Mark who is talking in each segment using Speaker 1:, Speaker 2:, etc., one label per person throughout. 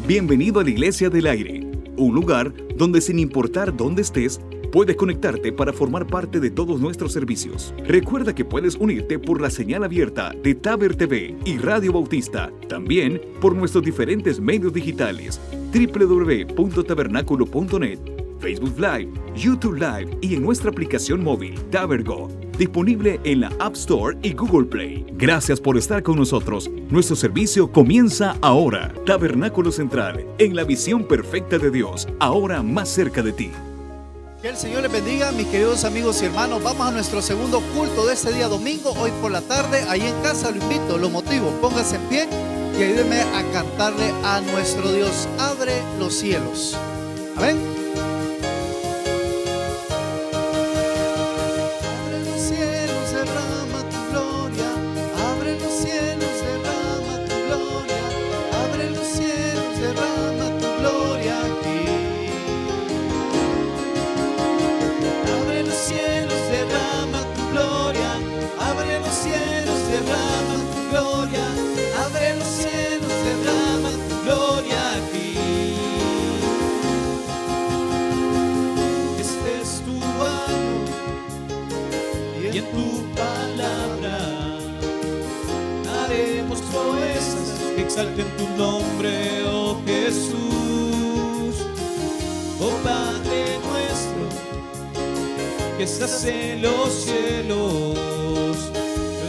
Speaker 1: Bienvenido a la Iglesia del Aire, un lugar donde sin importar dónde estés, puedes conectarte para formar parte de todos nuestros servicios. Recuerda que puedes unirte por la señal abierta de Taber TV y Radio Bautista, también por nuestros diferentes medios digitales, www.tabernaculo.net, Facebook Live, YouTube Live y en nuestra aplicación móvil TaberGo, disponible en la App Store y Google Play. Gracias por estar con nosotros. Nuestro servicio comienza ahora. Tabernáculo Central, en la visión perfecta de Dios, ahora más cerca de ti.
Speaker 2: Que el Señor les bendiga, mis queridos amigos y hermanos. Vamos a nuestro segundo culto de este día domingo, hoy por la tarde. Ahí en casa lo invito, lo motivo, póngase en pie y ayúdenme a cantarle a nuestro Dios. Abre los cielos. Amén.
Speaker 3: Exalten tu nombre, oh Jesús, oh Padre nuestro, que estás en los cielos.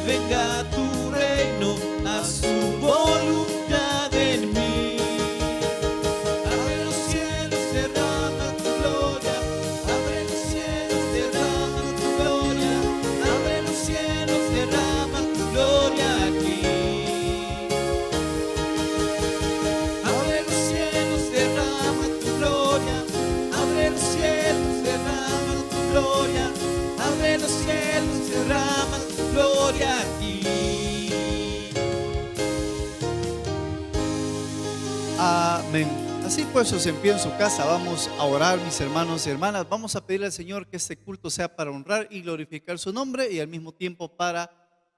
Speaker 3: Venga tu reino, haz tu voluntad en mí. Abre los cielos, derrama tu gloria. Abre los cielos, derrama tu gloria. Abre los cielos, derrama tu gloria aquí. Abre los cielos, derrama tu gloria aquí.
Speaker 2: Amén. Así pues, os en pie en su casa. Vamos a orar, mis hermanos y hermanas. Vamos a pedirle al Señor que este culto sea para honrar y glorificar su nombre y al mismo tiempo para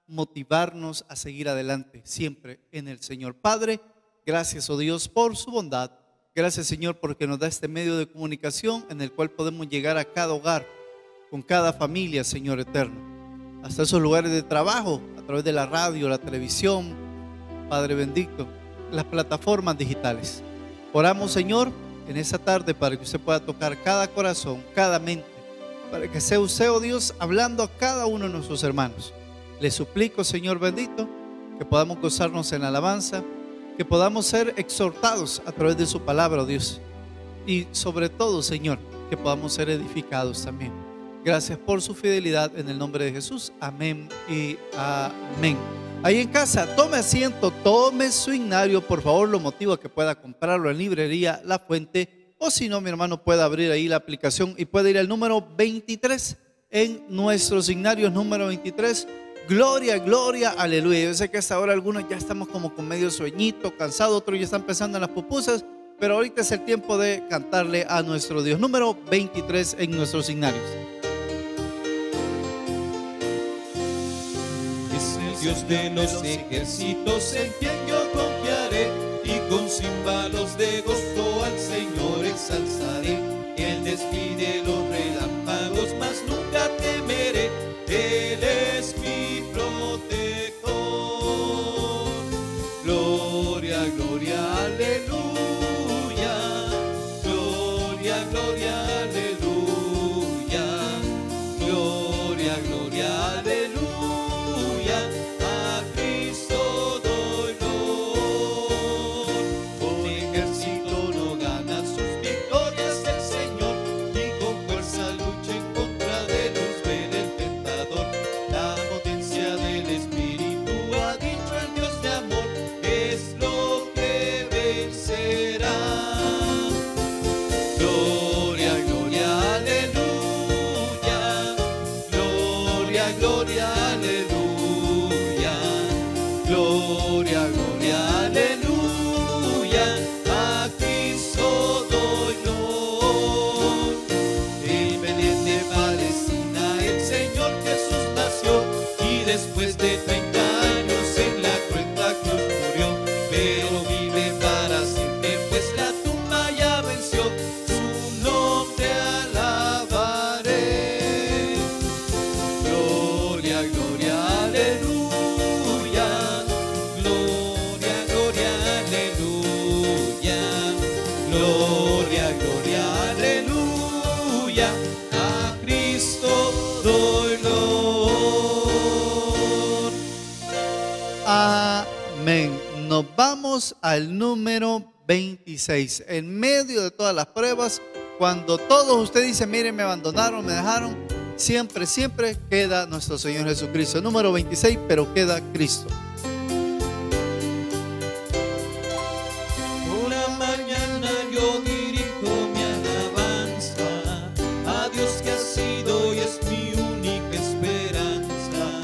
Speaker 2: motivarnos a seguir adelante siempre en el Señor. Padre, gracias, oh Dios, por su bondad. Gracias, Señor, porque nos da este medio de comunicación en el cual podemos llegar a cada hogar, con cada familia, Señor eterno, hasta esos lugares de trabajo, a través de la radio, la televisión, Padre bendito, las plataformas digitales. Oramos, Señor, en esta tarde para que usted pueda tocar cada corazón, cada mente, para que sea usted, oh Dios, hablando a cada uno de nuestros hermanos. Le suplico, Señor bendito, que podamos gozarnos en la alabanza, que podamos ser exhortados a través de su palabra, oh Dios, y sobre todo, Señor, que podamos ser edificados también. Gracias por su fidelidad en el nombre de Jesús. Amén y amén. Ahí en casa, tome asiento, tome su himnario, por favor. Lo motivo a que pueda comprarlo en librería La Fuente, o si no, mi hermano puede abrir ahí la aplicación y puede ir al número 23 en nuestros himnarios, número 23. Gloria, gloria, aleluya. Yo sé que hasta ahora algunos ya estamos como con medio sueñito, cansado, otros ya están pensando en las pupusas, pero ahorita es el tiempo de cantarle a nuestro Dios. Número 23 en nuestros himnarios.
Speaker 3: Dios de los ejércitos en quien yo confiaré, y con címbalos de gozo al Señor exalzaré. Él despide los relámpagos, mas nunca temeré. Él es mi protector. Gloria, gloria, aleluya. Gloria, gloria, aleluya. Gloria, gloria, aleluya. Ejército no gana sus victorias Gloria, gloria, aleluya, a Cristo doy honor.
Speaker 2: Amén. Nos vamos al número 26. En medio de todas las pruebas, cuando todos ustedes dicen, miren, me abandonaron, me dejaron, siempre, siempre queda nuestro Señor Jesucristo. Número 26, pero queda Cristo.
Speaker 3: Por la mañana yo dirijo mi alabanza a Dios que ha sido y es mi única esperanza.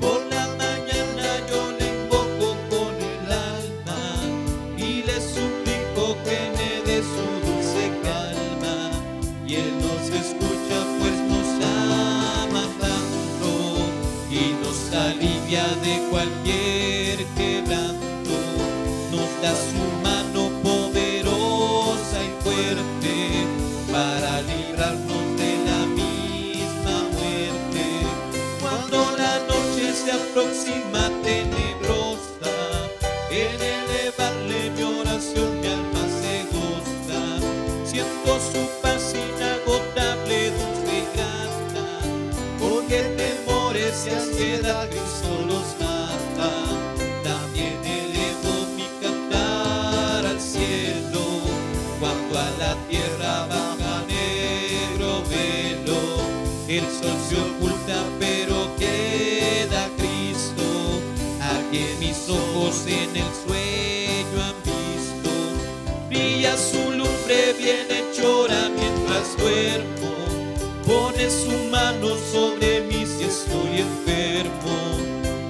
Speaker 3: Por la mañana yo le invoco con el alma y le suplico que me dé su dulce calma. Y Él nos escucha pues nos ama tanto y nos alivia de cualquier quebranto. Nos da su mano poderosa y fuerte para librarnos de la misma muerte. Cuando la noche se aproxima tenebrosa, en elevarle mi oración mi alma se goza. Siento su paz inagotable, dulce y grata, porque temores y ansiedad Cristo los mata. También elevo mi cantar al cielo, cuando a la tierra baja negro velo. El sol se oculta pero queda Cristo, a quien mis ojos en el sueño han visto. Brilla su lumbre bienhechora mientras duermo, pone su mano sobre mí si estoy enfermo.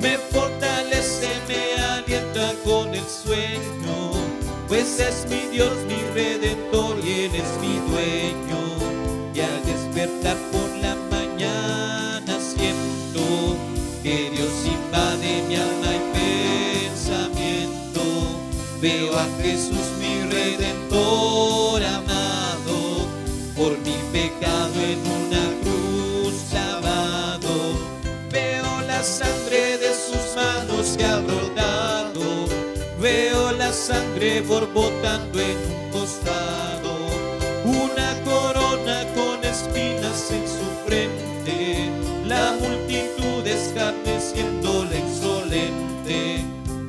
Speaker 3: Me fortalece, me alienta con el sueño, pues es mi Dios, mi Redentor y Él es mi dueño. Y al despertar por la mañana siento que Dios invade mi alma y pensamiento. Veo a Jesús mi Redentor amado, por mi pecado en una cruz clavado. Veo la sangre de sus manos que ha brotado, veo la sangre borbotando en un costado. Una corona con espinas en su frente, la multitud escarneciéndole insolente.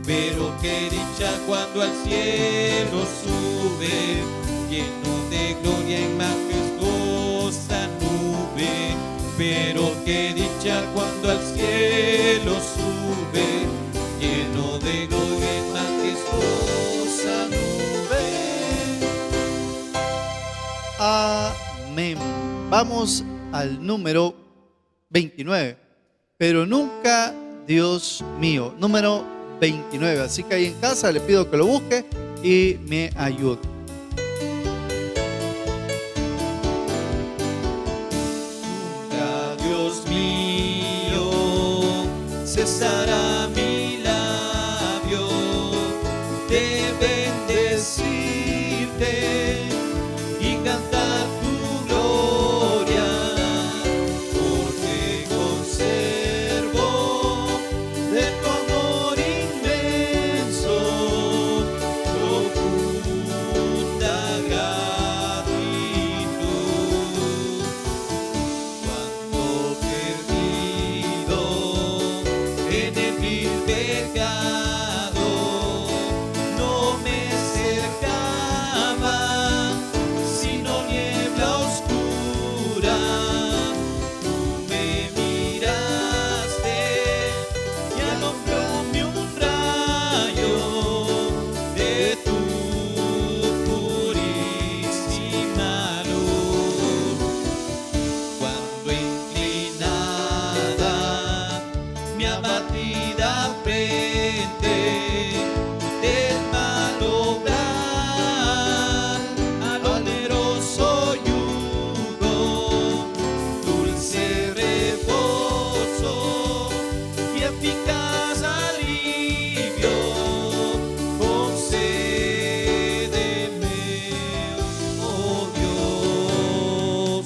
Speaker 3: Pero qué dicha cuando al cielo sube, lleno de gloria en majestuosa nube. Pero qué dicha cuando al cielo sube, lleno de gloria en majestuosa nube.
Speaker 2: Amén. Vamos al número 29. Pero nunca, Dios mío. Número 29. Así que ahí en casa le pido que lo busque y me ayude.
Speaker 3: Nunca, Dios mío, cesará mi labio de bendecirte y cantar tu gloria, porque conservo de tu amor inmenso profunda gratitud. Cuando perdido en el vil pecado no me cercaba, sino niebla oscura. Tú me miraste y alumbrame un rayo de tu purísima luz. Cuando inclinada mi abatida frente del mal obrar al oneroso yugo, dulce reposo y eficaz alivio concédeme, oh Dios.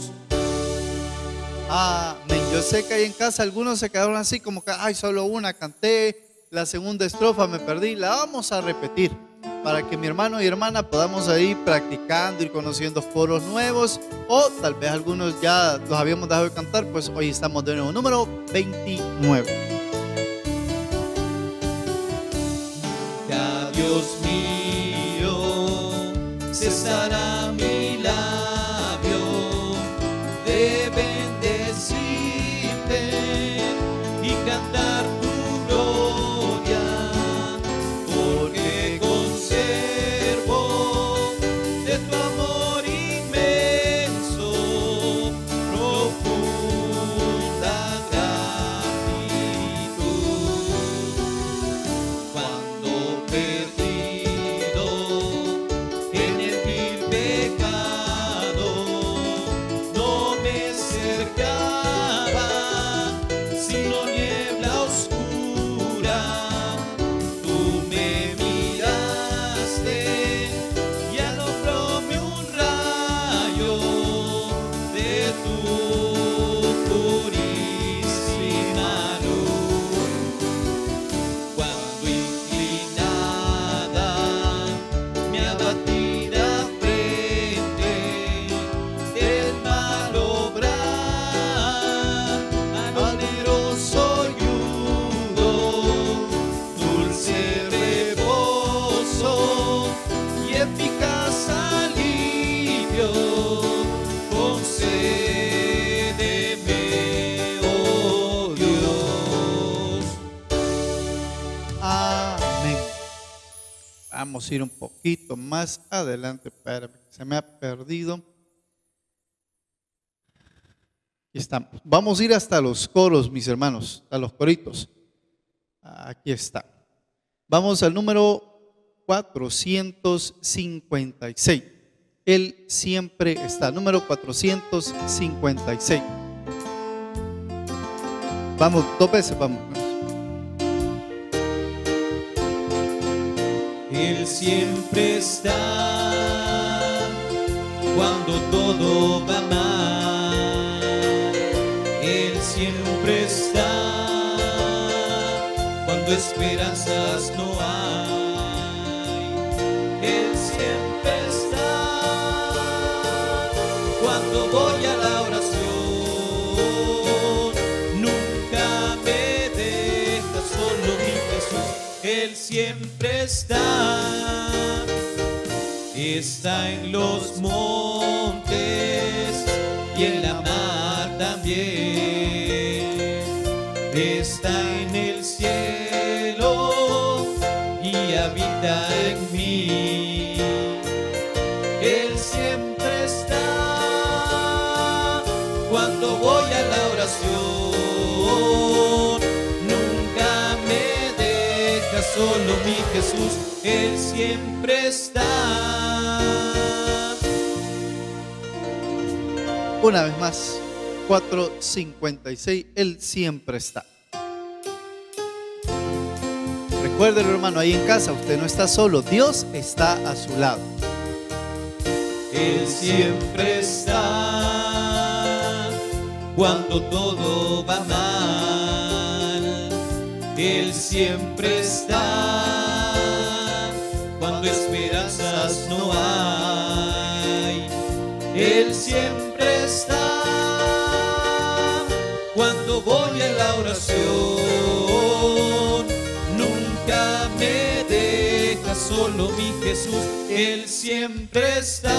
Speaker 2: Amén. Yo sé que ahí en casa algunos se quedaron así como que, ay, solo una canté, la segunda estrofa me perdí. La vamos a repetir. para que mi hermano y hermana podamos ir practicando, ir conociendo coros nuevos, o tal vez algunos ya los habíamos dejado de cantar, pues hoy estamos de nuevo. Número 29.
Speaker 3: Ya Dios mío, cesará mi labio de bendecirte y cantar tu gloria, porque conservo de tu amor inmenso profunda gratitud. Cuando perdido en el vil pecado, no me cercaba, sino niebla oscura. Tú me miraste y alumbróme un rayo de tu purísima luz. Cuando inclinada mi abatida frente del mal obrar, al oneroso yugo, dulce reposo y eficaz alivio, concédeme, oh Dios.
Speaker 2: Amén. Vamos a ir un poquito más adelante. Espérame, se me ha perdido. Aquí estamos. Vamos a ir hasta los coros, mis hermanos, a los coritos. Aquí está. Vamos al número 456. Él siempre está. Número 456. Vamos, dos veces, vamos.
Speaker 3: Él siempre está cuando todo va mal. Él siempre está cuando esperanzas no hay. Él siempre está cuando voy a la oración. Nunca me deja solo mi Jesús. Él siempre está en los montes y en la mar también. Está en el cielo y habita en mí. Él siempre está cuando voy a la oración. Nunca me deja solo mi Jesús. Él siempre está.
Speaker 2: Una vez más, 456, Él siempre está. Recuérdelo, hermano, ahí en casa, usted no está solo, Dios está a su lado.
Speaker 3: Él siempre está cuando todo va mal. Él siempre está cuando esperanzas no hay. Él siempre está cuando voy a la oración. Nunca me deja solo mi Jesús. Él siempre está.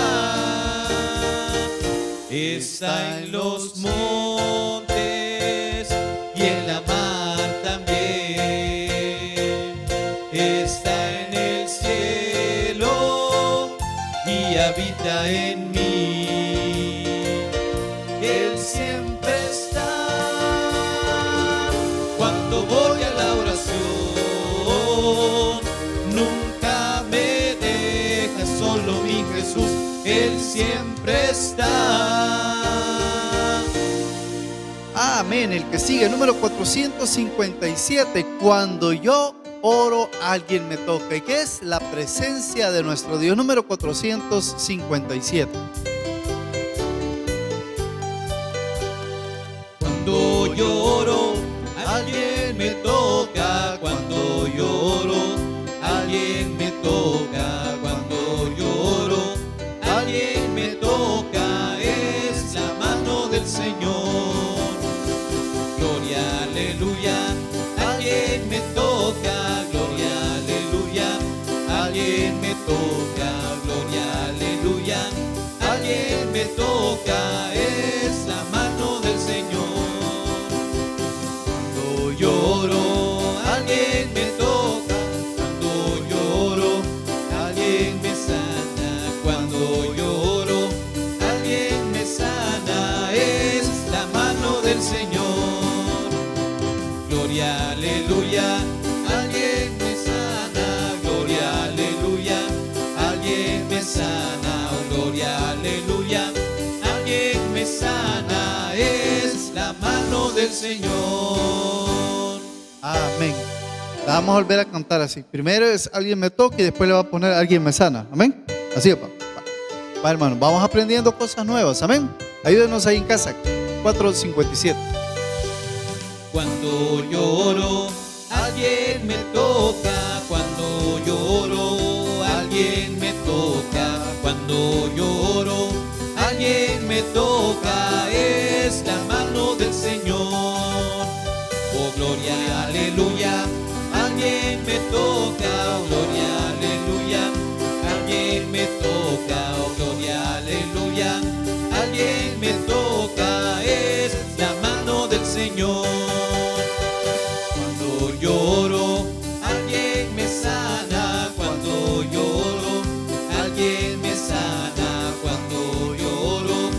Speaker 3: Está en los montes y en la mar también. Está en el cielo y habita en mí. Él siempre está cuando voy a la oración. Nunca me deja solo mi Jesús. Él siempre está.
Speaker 2: Amén. El que sigue, número 457. Cuando yo oro, alguien me toca. ¿Y qué es? La presencia de nuestro Dios. Número 457.
Speaker 3: Cuando lloro, alguien me toca. Cuando lloro, alguien me toca. sana, oh gloria, aleluya. Alguien me sana, es la mano del Señor.
Speaker 2: Amén. La vamos a volver a cantar así. Primero es alguien me toca y después le va a poner alguien me sana. Amén. Así va. Va, hermano, vamos aprendiendo cosas nuevas. Amén. Ayúdenos ahí en casa. 4:57.
Speaker 3: Cuando lloro, alguien me toca. Cuando lloro, alguien me toca. Cuando lloro, alguien me toca. Es la mano del Señor. Oh gloria, aleluya. Alguien me toca. Oh gloria, aleluya. Alguien me toca. Oh gloria, aleluya. Alguien me toca. Es la mano del Señor. Cuando lloro, alguien me sana. Cuando lloro, alguien me sana. Cuando lloro,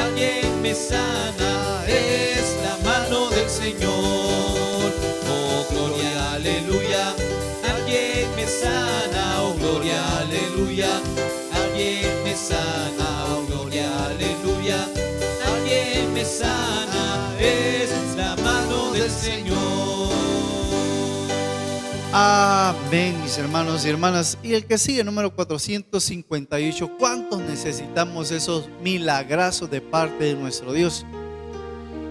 Speaker 3: alguien me sana. Es la mano del Señor. Oh gloria, aleluya. Alguien me sana. Oh gloria, aleluya. Alguien me sana. Oh gloria, aleluya. Alguien me sana. Es la mano del Señor.
Speaker 2: Amén, mis hermanos y hermanas. Y el que sigue, número 458. ¿Cuántos necesitamos esos milagrazos de parte de nuestro Dios?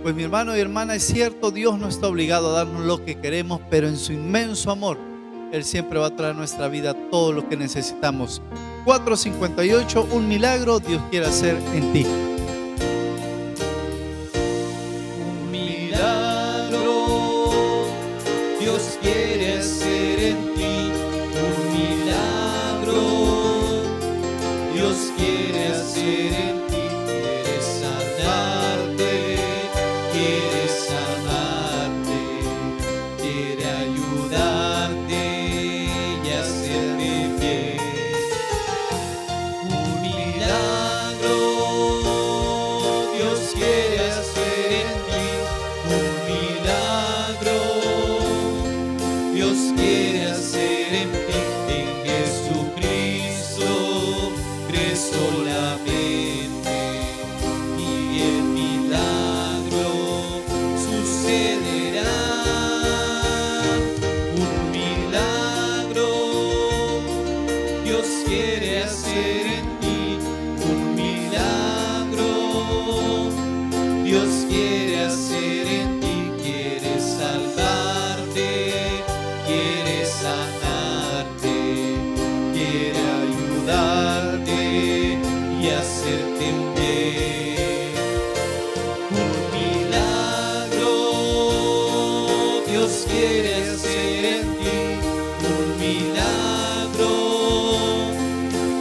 Speaker 2: Pues mi hermano y hermana, es cierto, Dios no está obligado a darnos lo que queremos, pero en su inmenso amor, Él siempre va a traer a nuestra vida todo lo que necesitamos. 4:58, un milagro Dios quiere hacer en ti.
Speaker 3: Un milagro Dios quiere hacer en ti. Un milagro Dios quiere hacer en ti. Quiere sanarte, quiere sanarte, quiere ayudarte y hacerte bien. Un milagro Dios quiere hacer en ti. Un milagro Dios quiere hacer en ti. En Jesucristo crees solamente y el milagro sucederá. Un milagro Dios quiere hacer en ti. Un milagro Dios quiere hacer en ti. Quiere salvarte, quiere sanarte, quiere ayudarte y hacerte un bien. Un milagro Dios quiere hacer en ti. Un milagro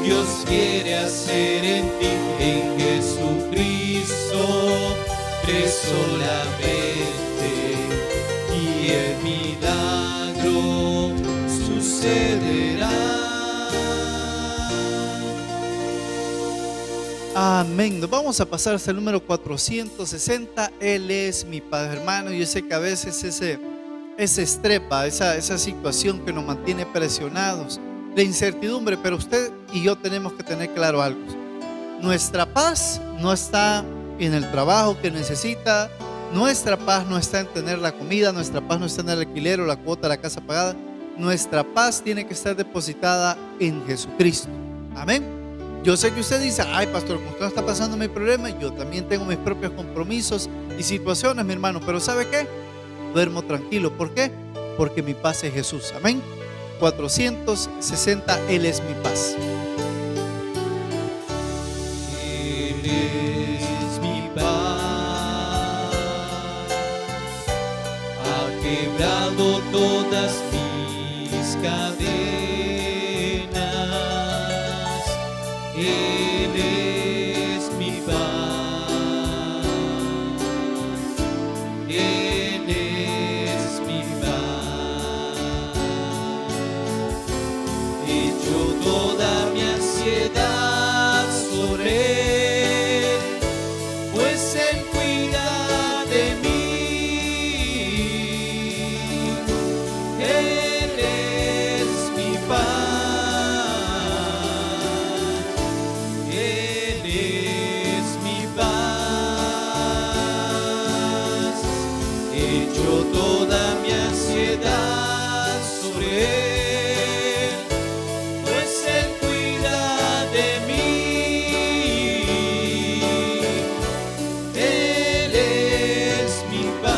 Speaker 3: Dios quiere hacer en ti. En Jesucristo crees solamente y el milagro sucederá.
Speaker 2: Amén. Nos vamos a pasar hasta el número 460. Él es mi Padre, hermano. Yo sé que a veces ese estrepa, esa situación que nos mantiene presionados, de incertidumbre, pero usted y yo tenemos que tener claro algo. Nuestra paz no está en el trabajo que necesita, nuestra paz no está en tener la comida, nuestra paz no está en el alquiler o la cuota de la casa pagada. Nuestra paz tiene que estar depositada en Jesucristo. Amén. Yo sé que usted dice, ay pastor, como usted está pasando mi problema, yo también tengo mis propios compromisos y situaciones, mi hermano, pero ¿sabe qué? Duermo tranquilo. ¿Por qué? Porque mi paz es Jesús. Amén. 460, Él es mi paz.
Speaker 3: Él es mi paz, ha quebrado todas mis cadenas. Él es mi paz, Él es mi paz. Echo toda mi ansiedad sobre Él, pues Él cuida de mí. Él es mi paz, de mí. Él es mi paz.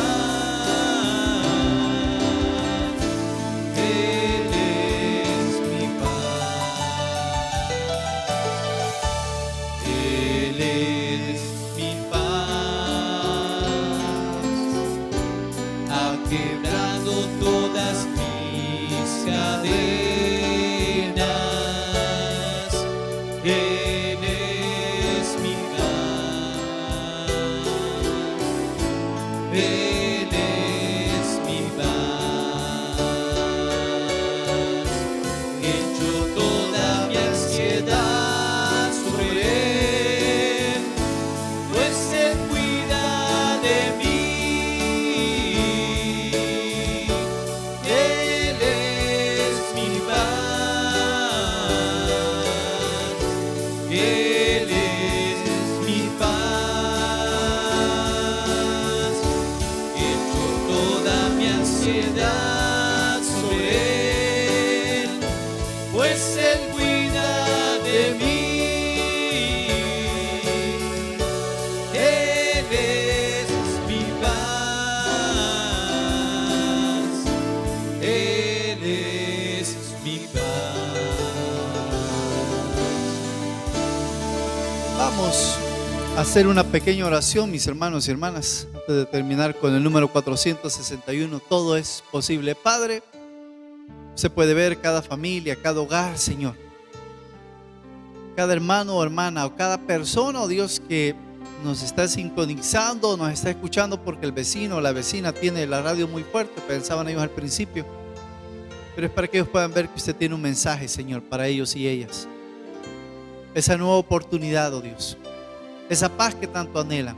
Speaker 3: Él es mi paz. Él es mi paz. Ha quebrado todas mis cadenas. Él es mi paz. Él es mi paz. Echo toda mi ansiedad sobre Él, pues Él cuida de mí. Él es mi paz. Él es mi paz. Echo toda mi ansiedad sobre Él, pues Él cuida de mí. Él es mi paz. Él es mi paz.
Speaker 2: Vamos a hacer una pequeña oración, mis hermanos y hermanas, antes de terminar con el número 461. Todo es posible. Padre, se puede ver cada familia, cada hogar, Señor. Cada hermano o hermana, o cada persona, oh Dios, que nos está sintonizando, nos está escuchando porque el vecino o la vecina tiene la radio muy fuerte, pensaban ellos al principio. Pero es para que ellos puedan ver que usted tiene un mensaje, Señor, para ellos y ellas. Esa nueva oportunidad, oh Dios. Esa paz que tanto anhelan.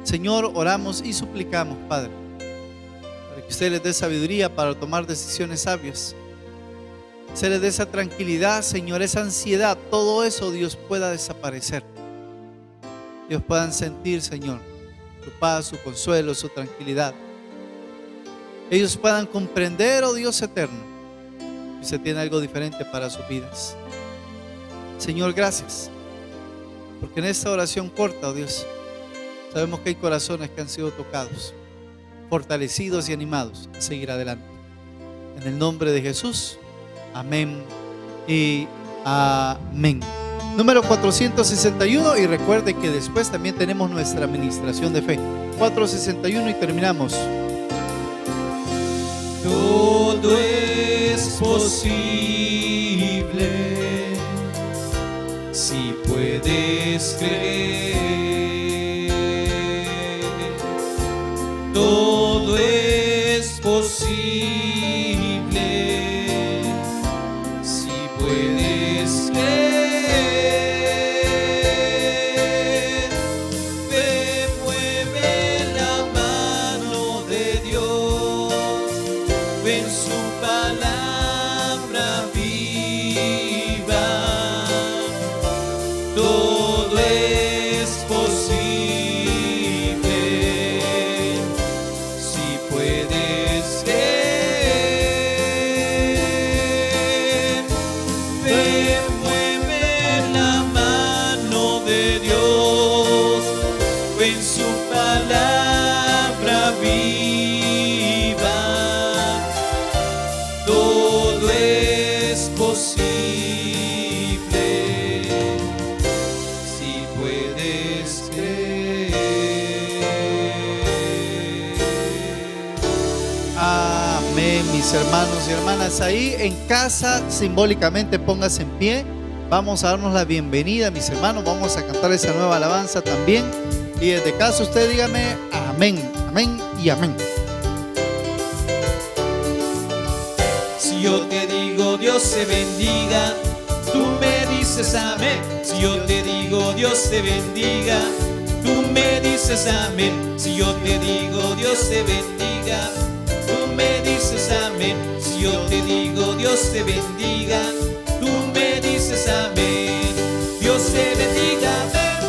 Speaker 2: Señor, oramos y suplicamos, Padre, para que usted les dé sabiduría para tomar decisiones sabias. Se les dé esa tranquilidad, Señor, esa ansiedad, todo eso, Dios, pueda desaparecer. Ellos puedan sentir, Señor, su paz, su consuelo, su tranquilidad. Ellos puedan comprender, oh Dios eterno, que usted tiene algo diferente para sus vidas. Señor, gracias, porque en esta oración corta, oh Dios, sabemos que hay corazones que han sido tocados, fortalecidos y animados a seguir adelante. En el nombre de Jesús, amén y amén. Número 461, y recuerde que después también tenemos nuestra administración de fe. 461 y terminamos.
Speaker 3: Todo es posible si puedes creer. Todo es posible si puedes creer. Fe mueve la mano de Dios, en su palabra viva. Todo es posible si puedes creer. Fe mueve la mano de Dios, en su palabra viva. Todo es posible si puedes creer.
Speaker 2: Amén, mis hermanos y hermanas. Ahí en casa, simbólicamente póngase en pie. Vamos a darnos la bienvenida, mis hermanos. Vamos a cantar esa nueva alabanza también. Y desde casa usted dígame amén, amén y amén.
Speaker 3: Si yo te digo Dios te bendiga, tú me dices amén. Si yo te digo Dios te bendiga, tú me dices amén. Si yo te digo Dios te bendiga, tú me dices amén. Si yo te digo Dios te bendiga, tú me dices amén. Dios te bendiga, amén.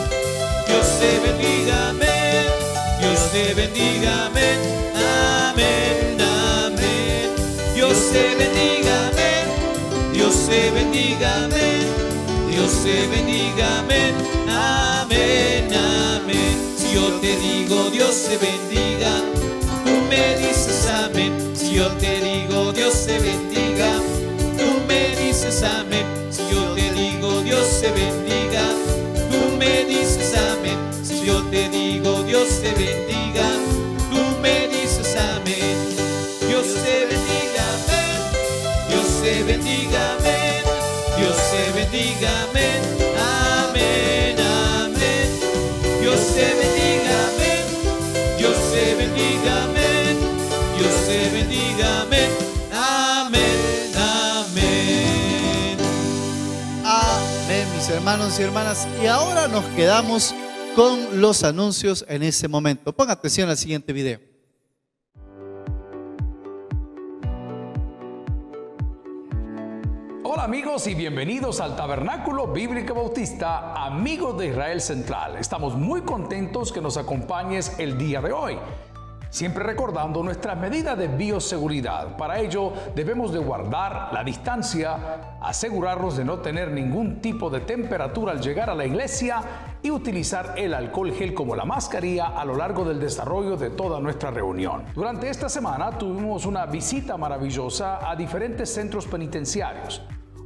Speaker 3: Dios te bendiga, amén. Dios te bendiga, amén. Amén, amén. Dios te bendiga, amén. Dios te bendiga, amén. Dios te bendiga, amén, amén, amén. Si yo te digo Dios te bendiga, tú me dices amén. Si yo te digo Dios te bendiga, tú me dices amén. Si yo te digo Dios te bendiga, tú me dices amén. Si yo te digo Dios te bendiga, tú me dices amén. Dios te bendiga, amén. Dios te bendiga, amén. Dios te bendiga, amén, amén, amén. Dios te bendiga, amén. Dios te bendiga, amén. Dios te bendiga, amén, amén, amén.
Speaker 2: Amén, mis hermanos y hermanas. Y ahora nos quedamos con los anuncios en este momento. Ponga atención al siguiente video.
Speaker 4: Hola amigos y bienvenidos al Tabernáculo Bíblico Bautista, amigos de Israel Central. Estamos muy contentos que nos acompañes el día de hoy. Siempre recordando nuestras medidas de bioseguridad. Para ello debemos de guardar la distancia, asegurarnos de no tener ningún tipo de temperatura al llegar a la iglesia y utilizar el alcohol gel como la mascarilla a lo largo del desarrollo de toda nuestra reunión. Durante esta semana tuvimos una visita maravillosa a diferentes centros penitenciarios.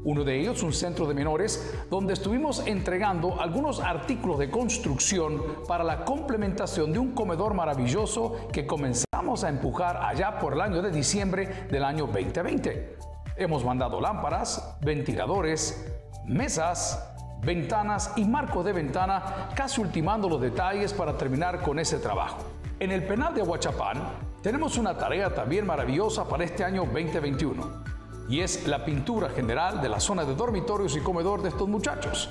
Speaker 4: Uno de ellos, un centro de menores, donde estuvimos entregando algunos artículos de construcción para la complementación de un comedor maravilloso que comenzamos a empujar allá por el año de diciembre del año 2020. Hemos mandado lámparas, ventiladores, mesas, ventanas y marcos de ventana, casi ultimando los detalles para terminar con ese trabajo. En el penal de Huachapán tenemos una tarea también maravillosa para este año 2021. Y es la pintura general de la zona de dormitorios y comedor de estos muchachos.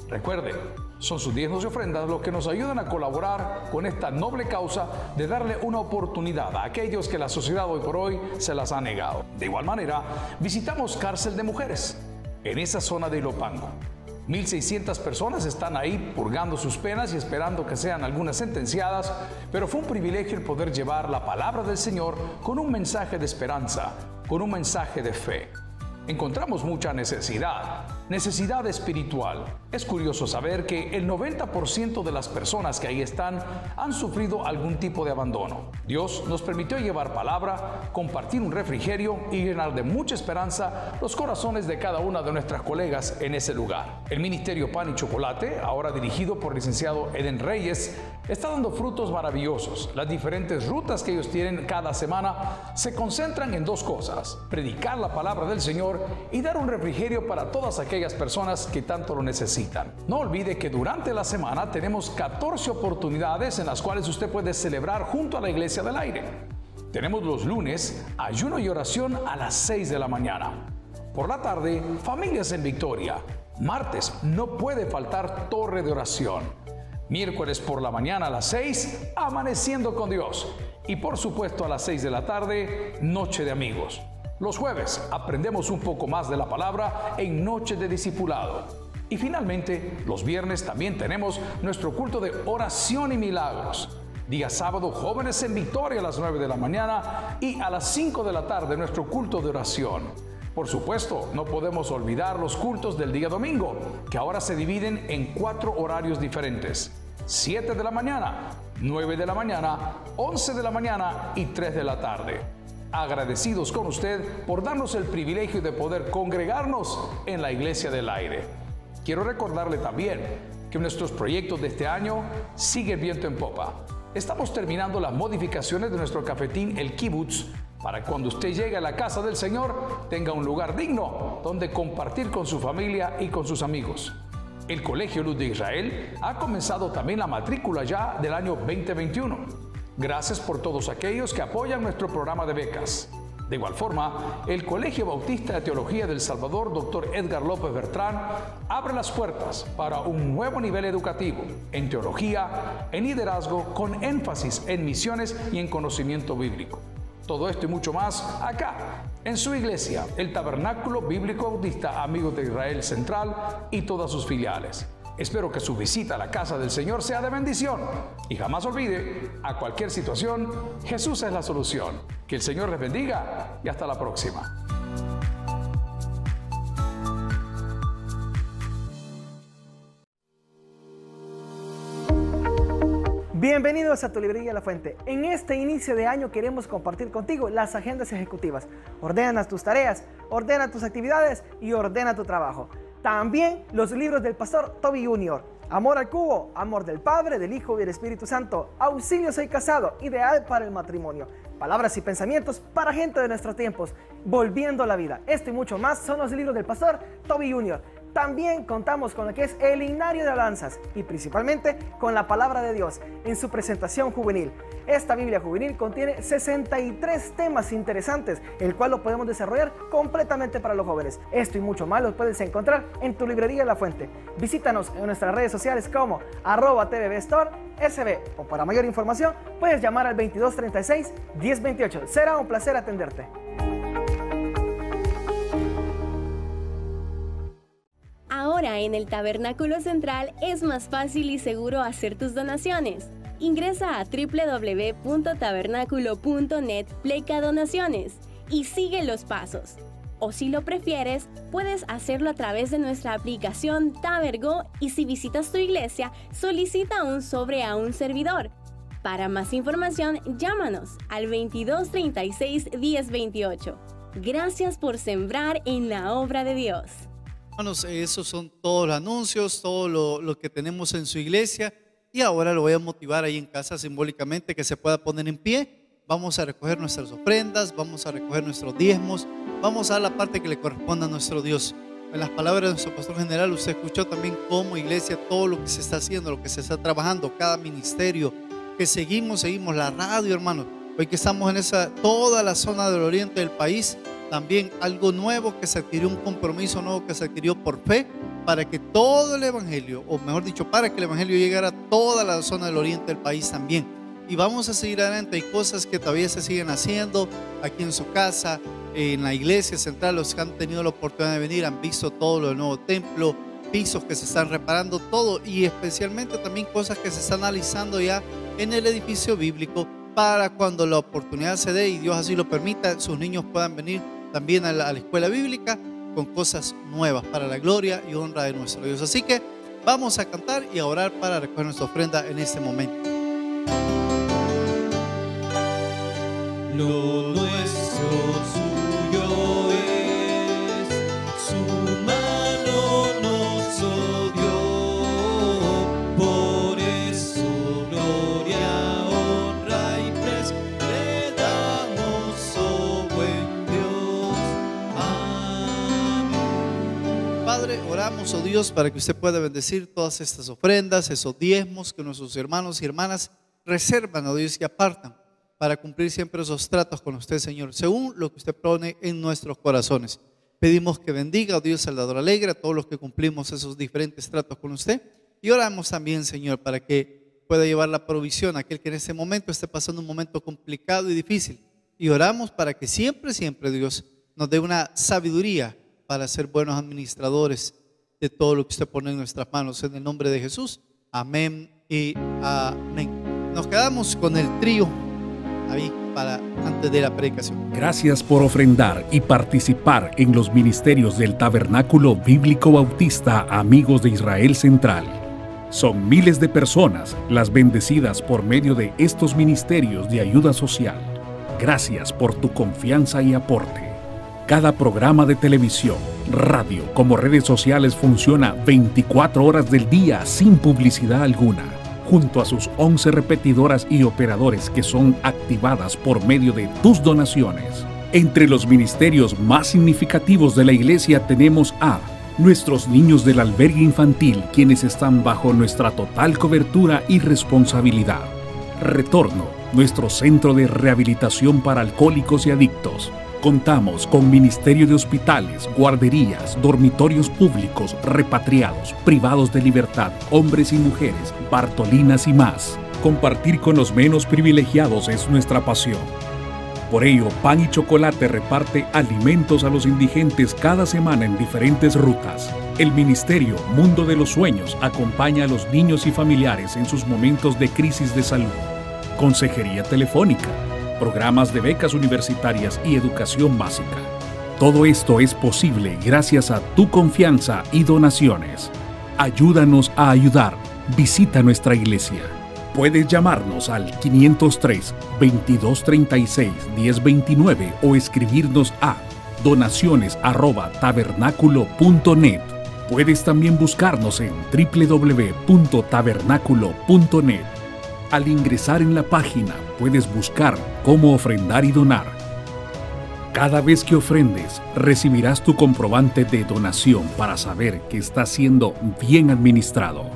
Speaker 4: Recuerden, son sus diezmos y ofrendas los que nos ayudan a colaborar con esta noble causa de darle una oportunidad a aquellos que la sociedad hoy por hoy se las ha negado. De igual manera, visitamos cárcel de mujeres en esa zona de Ilopango. 1,600 personas están ahí purgando sus penas y esperando que sean algunas sentenciadas, pero fue un privilegio el poder llevar la palabra del Señor con un mensaje de esperanza, con un mensaje de fe. Encontramos mucha necesidad espiritual. Es curioso saber que el 90% de las personas que ahí están han sufrido algún tipo de abandono. Dios nos permitió llevar palabra, compartir un refrigerio y llenar de mucha esperanza los corazones de cada una de nuestras colegas en ese lugar. El Ministerio Pan y Chocolate, ahora dirigido por el licenciado Eden Reyes, está dando frutos maravillosos. Las diferentes rutas que ellos tienen cada semana se concentran en dos cosas: predicar la palabra del Señor y dar un refrigerio para todas aquellas personas que tanto lo necesitan. No olvide que durante la semana tenemos 14 oportunidades en las cuales usted puede celebrar junto a la Iglesia del Aire. Tenemos los lunes ayuno y oración a las 6 de la mañana. Por la tarde, familias en victoria. Martes no puede faltar torre de oración. Miércoles por la mañana a las 6, amaneciendo con Dios. Y por supuesto a las 6 de la tarde, noche de amigos. Los jueves aprendemos un poco más de la palabra en noche de discipulado. Y finalmente, los viernes también tenemos nuestro culto de oración y milagros. Día sábado, jóvenes en victoria a las 9 de la mañana y a las 5 de la tarde nuestro culto de oración. Por supuesto, no podemos olvidar los cultos del día domingo, que ahora se dividen en 4 horarios diferentes: 7 de la mañana, 9 de la mañana, 11 de la mañana y 3 de la tarde. Agradecidos con usted por darnos el privilegio de poder congregarnos en la Iglesia del Aire. Quiero recordarle también que nuestros proyectos de este año siguen viento en popa. Estamos terminando las modificaciones de nuestro cafetín El Kibutz para que cuando usted llegue a la casa del Señor tenga un lugar digno donde compartir con su familia y con sus amigos. El Colegio Luz de Israel ha comenzado también la matrícula ya del año 2021. Gracias por todos aquellos que apoyan nuestro programa de becas. De igual forma, el Colegio Bautista de Teología del Salvador, Dr. Edgar López Bertrán, abre las puertas para un nuevo nivel educativo en teología, en liderazgo, con énfasis en misiones y en conocimiento bíblico. Todo esto y mucho más acá, en su iglesia, el Tabernáculo Bíblico Bautista Amigos de Israel Central y todas sus filiales. Espero que su visita a la casa del Señor sea de bendición y jamás olvide, a cualquier situación, Jesús es la solución. Que el Señor les bendiga y hasta la próxima.
Speaker 5: Bienvenidos a tu librería La Fuente. En este inicio de año queremos compartir contigo las agendas ejecutivas. Ordena tus tareas, ordena tus actividades y ordena tu trabajo. También los libros del pastor Toby Jr. Amor al cubo, amor del Padre, del Hijo y del Espíritu Santo. Auxilio, soy casado, ideal para el matrimonio. Palabras y pensamientos para gente de nuestros tiempos. Volviendo a la vida. Esto y mucho más son los libros del pastor Toby Jr. También contamos con lo que es el himnario de alabanzas y principalmente con la palabra de Dios en su presentación juvenil. Esta Biblia juvenil contiene 63 temas interesantes, el cual lo podemos desarrollar completamente para los jóvenes. Esto y mucho más lo puedes encontrar en tu librería La Fuente. Visítanos en nuestras redes sociales como @tbbstoresb o para mayor información puedes llamar al 2236-1028. Será un placer atenderte.
Speaker 6: Ahora en el Tabernáculo Central es más fácil y seguro hacer tus donaciones. Ingresa a www.tabernaculo.net/donaciones y sigue los pasos. O si lo prefieres, puedes hacerlo a través de nuestra aplicación TaberGo y si visitas tu iglesia, solicita un sobre a un servidor. Para más información, llámanos al 2236-1028. Gracias por sembrar en la obra de Dios.
Speaker 2: Hermanos, esos son todos los anuncios, todo lo que tenemos en su iglesia. Y ahora lo voy a motivar ahí en casa simbólicamente que se pueda poner en pie. Vamos a recoger nuestras ofrendas, vamos a recoger nuestros diezmos, vamos a dar la parte que le corresponde a nuestro Dios. En las palabras de nuestro pastor general, usted escuchó también como iglesia todo lo que se está haciendo, lo que se está trabajando, cada ministerio que seguimos la radio, hermanos. Hoy que estamos en toda la zona del oriente del país, también algo nuevo que se adquirió, un compromiso nuevo que se adquirió por fe para que todo el evangelio, o mejor dicho, para que el evangelio llegara a toda la zona del oriente del país también. Y vamos a seguir adelante. Hay cosas que todavía se siguen haciendo aquí en su casa, en la iglesia central. Los que han tenido la oportunidad de venir han visto todo lo del nuevo templo, pisos que se están reparando, todo, y especialmente también cosas que se están analizando ya en el edificio bíblico para cuando la oportunidad se dé y Dios así lo permita, sus niños puedan venir también a la escuela bíblica con cosas nuevas para la gloria y honra de nuestro Dios. Así que vamos a cantar y a orar para recoger nuestra ofrenda en este momento.
Speaker 3: Lo nuestro suyo es, su mano nos dio, por eso gloria, honra y precio le damos, oh buen Dios. Amén.
Speaker 2: Padre, oramos, oh Dios, para que usted pueda bendecir todas estas ofrendas, esos diezmos que nuestros hermanos y hermanas reservan, oh Dios, y apartan para cumplir siempre esos tratos con usted, Señor, según lo que usted pone en nuestros corazones. Pedimos que bendiga, oh Dios Salvador Alegre, a todos los que cumplimos esos diferentes tratos con usted. Y oramos también, Señor, para que pueda llevar la provisión a aquel que en este momento esté pasando un momento complicado y difícil. Y oramos para que siempre, siempre, Dios, nos dé una sabiduría para ser buenos administradores de todo lo que usted pone en nuestras manos. En el nombre de Jesús, amén y amén. Nos quedamos con el trío ahí para antes de la predicación.
Speaker 1: Gracias por ofrendar y participar en los ministerios del Tabernáculo Bíblico Bautista Amigos de Israel Central. Son miles de personas las bendecidas por medio de estos ministerios de ayuda social. Gracias por tu confianza y aporte. Cada programa de televisión, radio como redes sociales funciona 24 horas del día sin publicidad alguna, junto a sus 11 repetidoras y operadores que son activadas por medio de tus donaciones. Entre los ministerios más significativos de la iglesia tenemos a nuestros niños del albergue infantil, quienes están bajo nuestra total cobertura y responsabilidad. Retorno, nuestro centro de rehabilitación para alcohólicos y adictos. Contamos con ministerio de hospitales, guarderías, dormitorios públicos, repatriados, privados de libertad, hombres y mujeres, Bartolinas y más. Compartir con los menos privilegiados es nuestra pasión. Por ello, Pan y Chocolate reparte alimentos a los indigentes cada semana en diferentes rutas. El Ministerio Mundo de los Sueños acompaña a los niños y familiares en sus momentos de crisis de salud. Consejería telefónica, programas de becas universitarias y educación básica. Todo esto es posible gracias a tu confianza y donaciones. Ayúdanos a ayudar. Visita nuestra iglesia. Puedes llamarnos al 503-2236-1029 o escribirnos a donaciones@tabernaculo.net. Puedes también buscarnos en www.tabernaculo.net. Al ingresar en la página puedes buscar cómo ofrendar y donar. Cada vez que ofrendes, recibirás tu comprobante de donación para saber que está siendo bien administrado.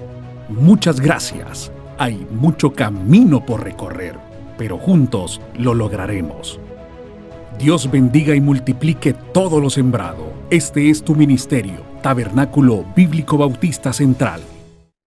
Speaker 1: Muchas gracias. Hay mucho camino por recorrer, pero juntos lo lograremos. Dios bendiga y multiplique todo lo sembrado. Este es tu ministerio, Tabernáculo Bíblico Bautista Central.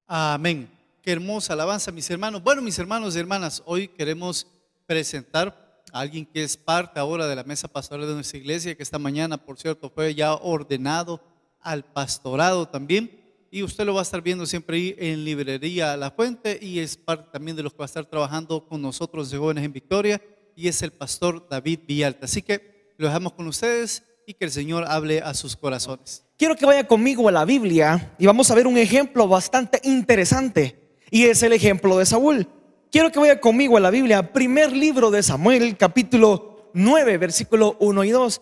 Speaker 2: Amén. Qué hermosa alabanza, mis hermanos. Bueno, mis hermanos y hermanas, hoy queremos presentar a alguien que es parte ahora de la mesa pastoral de nuestra iglesia, que esta mañana, por cierto, fue ya ordenado al pastorado también. Y usted lo va a estar viendo siempre ahí en Librería La Fuente, y es parte también de los que va a estar trabajando con nosotros de Jóvenes en Victoria, y es el pastor David Villalta. Así que lo dejamos con ustedes y que el Señor hable a sus corazones.
Speaker 5: Quiero que vaya conmigo a la Biblia y vamos a ver un ejemplo bastante interesante, y es el ejemplo de Saúl. Quiero que vaya conmigo a la Biblia, primer libro de Samuel, capítulo 9, versículo 1 y 2.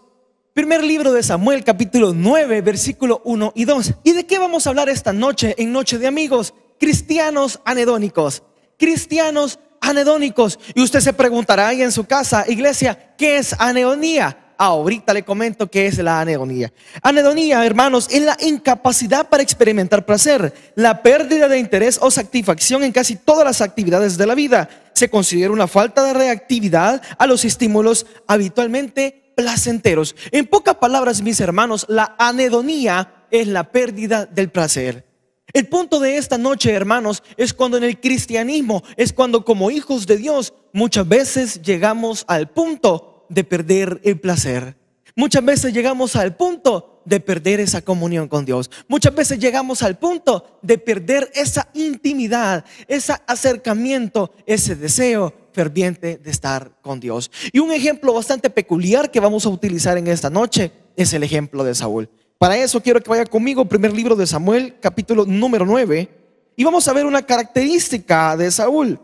Speaker 5: Primer libro de Samuel, capítulo 9, versículo 1 y 2. ¿Y de qué vamos a hablar esta noche en Noche de Amigos? Cristianos anedónicos. Cristianos anedónicos. Y usted se preguntará ahí en su casa, iglesia, ¿qué es anedonía? Ahorita le comento qué es la anedonía. Anedonía, hermanos, es la incapacidad para experimentar placer, la pérdida de interés o satisfacción en casi todas las actividades de la vida. Se considera una falta de reactividad a los estímulos habitualmente placenteros. En pocas palabras, mis hermanos, la anedonía es la pérdida del placer. El punto de esta noche, hermanos, es cuando en el cristianismo, es cuando como hijos de Dios muchas veces llegamos al punto de perder el placer. Muchas veces llegamos al punto de perder esa comunión con Dios. Muchas veces llegamos al punto de perder esa intimidad, ese acercamiento, ese deseo ferviente de estar con Dios. Y un ejemplo bastante peculiar que vamos a utilizar en esta noche es el ejemplo de Saúl. Para eso quiero que vaya conmigo, primer libro de Samuel, capítulo número 9, y vamos a ver una característica de Saúl.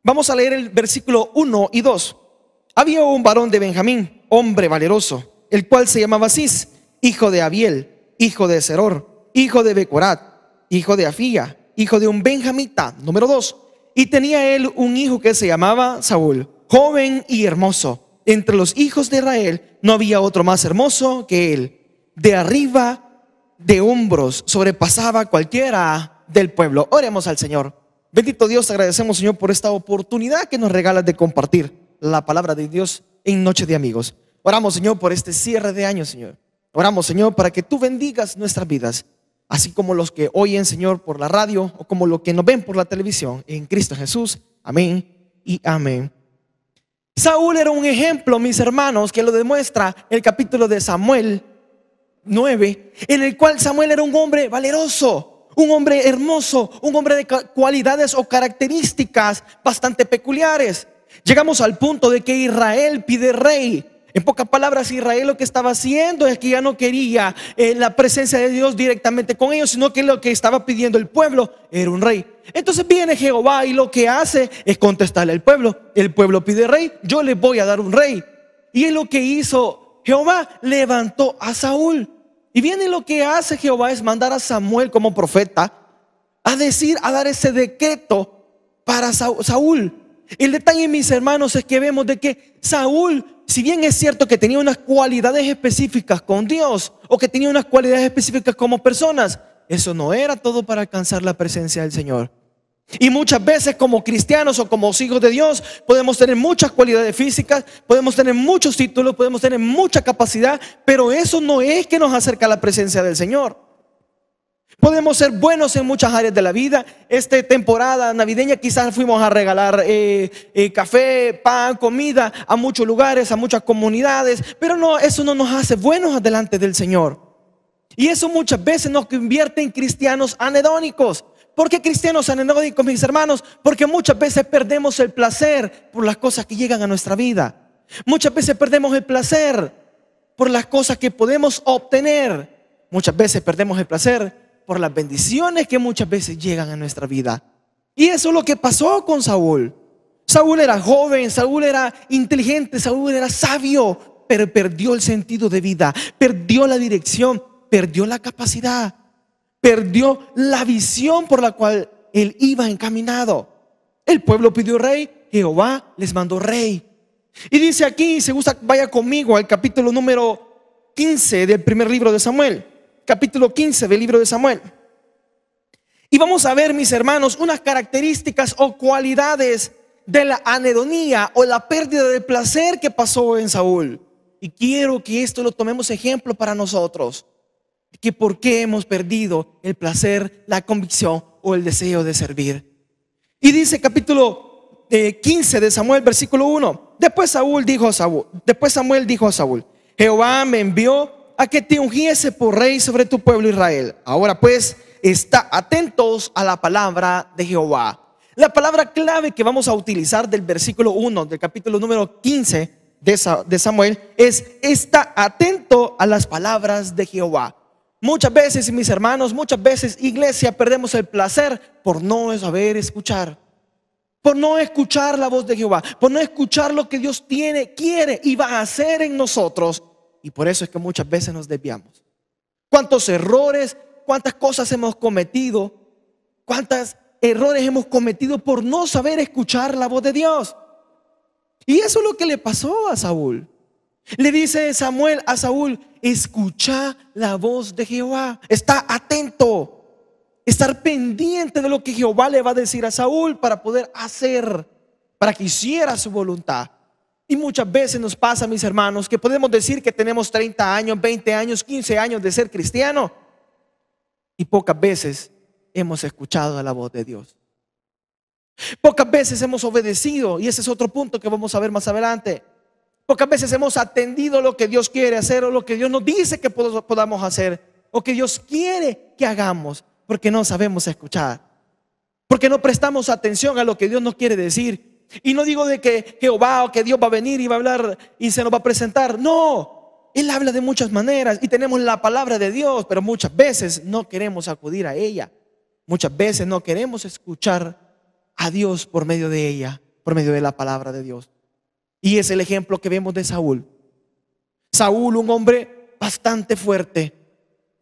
Speaker 5: Vamos a leer el versículo 1 y 2. Había un varón de Benjamín, hombre valeroso, el cual se llamaba Cis, hijo de Abiel, hijo de Seror, hijo de Becorat, hijo de Afía, hijo de un benjamita. Número 2. Y tenía él un hijo que se llamaba Saúl, joven y hermoso. Entre los hijos de Israel no había otro más hermoso que él. De arriba de hombros sobrepasaba cualquiera del pueblo. Oremos al Señor. Bendito Dios, te agradecemos, Señor, por esta oportunidad que nos regalas de compartir la palabra de Dios en Noche de Amigos. Oramos, Señor, por este cierre de año, Señor. Oramos, Señor, para que tú bendigas nuestras vidas, así como los que oyen, Señor, por la radio o como los que nos ven por la televisión, en Cristo Jesús. Amén y amén. Saúl era un ejemplo, mis hermanos, que lo demuestra el capítulo de Samuel 9, en el cual Samuel era un hombre valeroso, un hombre hermoso, un hombre de cualidades o características bastante peculiares. Llegamos al punto de que Israel pide rey. En pocas palabras, Israel lo que estaba haciendo es que ya no quería la presencia de Dios directamente con ellos, sino que lo que estaba pidiendo el pueblo era un rey. Entonces viene Jehová y lo que hace es contestarle al pueblo. El pueblo pide rey, yo le voy a dar un rey. Y es lo que hizo Jehová, levantó a Saúl. Y viene lo que hace Jehová es mandar a Samuel como profeta a decir, a dar ese decreto para Saúl. El detalle, mis hermanos, es que vemos de que Saúl, si bien es cierto que tenía unas cualidades específicas con Dios o que tenía unas cualidades específicas como personas, eso no era todo para alcanzar la presencia del Señor. Y muchas veces como cristianos o como hijos de Dios podemos tener muchas cualidades físicas, podemos tener muchos títulos, podemos tener mucha capacidad, pero eso no es que nos acerca a la presencia del Señor. Podemos ser buenos en muchas áreas de la vida. Esta temporada navideña quizás fuimos a regalar café, pan, comida a muchos lugares, a muchas comunidades, pero no, eso no nos hace buenos delante del Señor. Y eso muchas veces nos convierte en cristianos anedónicos. ¿Por qué cristianos anedónicos, mis hermanos? Porque muchas veces perdemos el placer por las cosas que llegan a nuestra vida. Muchas veces perdemos el placer por las cosas que podemos obtener. Muchas veces perdemos el placer por las bendiciones que muchas veces llegan a nuestra vida. Y eso es lo que pasó con Saúl. Saúl era joven, Saúl era inteligente, Saúl era sabio, pero perdió el sentido de vida, perdió la dirección, perdió la capacidad, perdió la visión por la cual él iba encaminado. El pueblo pidió rey, Jehová les mandó rey. Y dice aquí, si gusta, vaya conmigo al capítulo número 15 del primer libro de Samuel. Capítulo 15 del libro de Samuel. Y vamos a ver, mis hermanos, unas características o cualidades de la anhedonía o la pérdida de placer que pasó en Saúl. Y quiero que esto lo tomemos ejemplo para nosotros. Que por qué hemos perdido el placer, la convicción o el deseo de servir. Y dice capítulo 15 de Samuel, versículo 1. Después Samuel dijo a Saúl: Jehová me envió a que te ungiese por rey sobre tu pueblo Israel. Ahora pues, está atentos a la palabra de Jehová. La palabra clave que vamos a utilizar del versículo 1 del capítulo número 15 de Samuel es: está atento a las palabras de Jehová. Muchas veces, mis hermanos, muchas veces, iglesia, perdemos el placer por no saber escuchar, por no escuchar la voz de Jehová, por no escuchar lo que Dios tiene, quiere y va a hacer en nosotros. Y por eso es que muchas veces nos desviamos. ¿Cuántos errores, cuántas cosas hemos cometido? ¿Cuántos errores hemos cometido por no saber escuchar la voz de Dios? Y eso es lo que le pasó a Saúl. Le dice Samuel a Saúl: escucha la voz de Jehová. Está atento, estar pendiente de lo que Jehová le va a decir a Saúl para poder hacer, para que hiciera su voluntad. Y muchas veces nos pasa, mis hermanos, que podemos decir que tenemos 30 años, 20 años, 15 años de ser cristiano, y pocas veces hemos escuchado la voz de Dios. Pocas veces hemos obedecido, y ese es otro punto que vamos a ver más adelante. Pocas veces hemos atendido lo que Dios quiere hacer, o lo que Dios nos dice que podamos hacer, o que Dios quiere que hagamos, porque no sabemos escuchar, porque no prestamos atención a lo que Dios nos quiere decir. Y no digo de que Jehová o que Dios va a venir y va a hablar y se nos va a presentar. No, Él habla de muchas maneras y tenemos la palabra de Dios, pero muchas veces no queremos acudir a ella. Muchas veces no queremos escuchar a Dios por medio de ella, por medio de la palabra de Dios. Y es el ejemplo que vemos de Saúl. Saúl, un hombre bastante fuerte.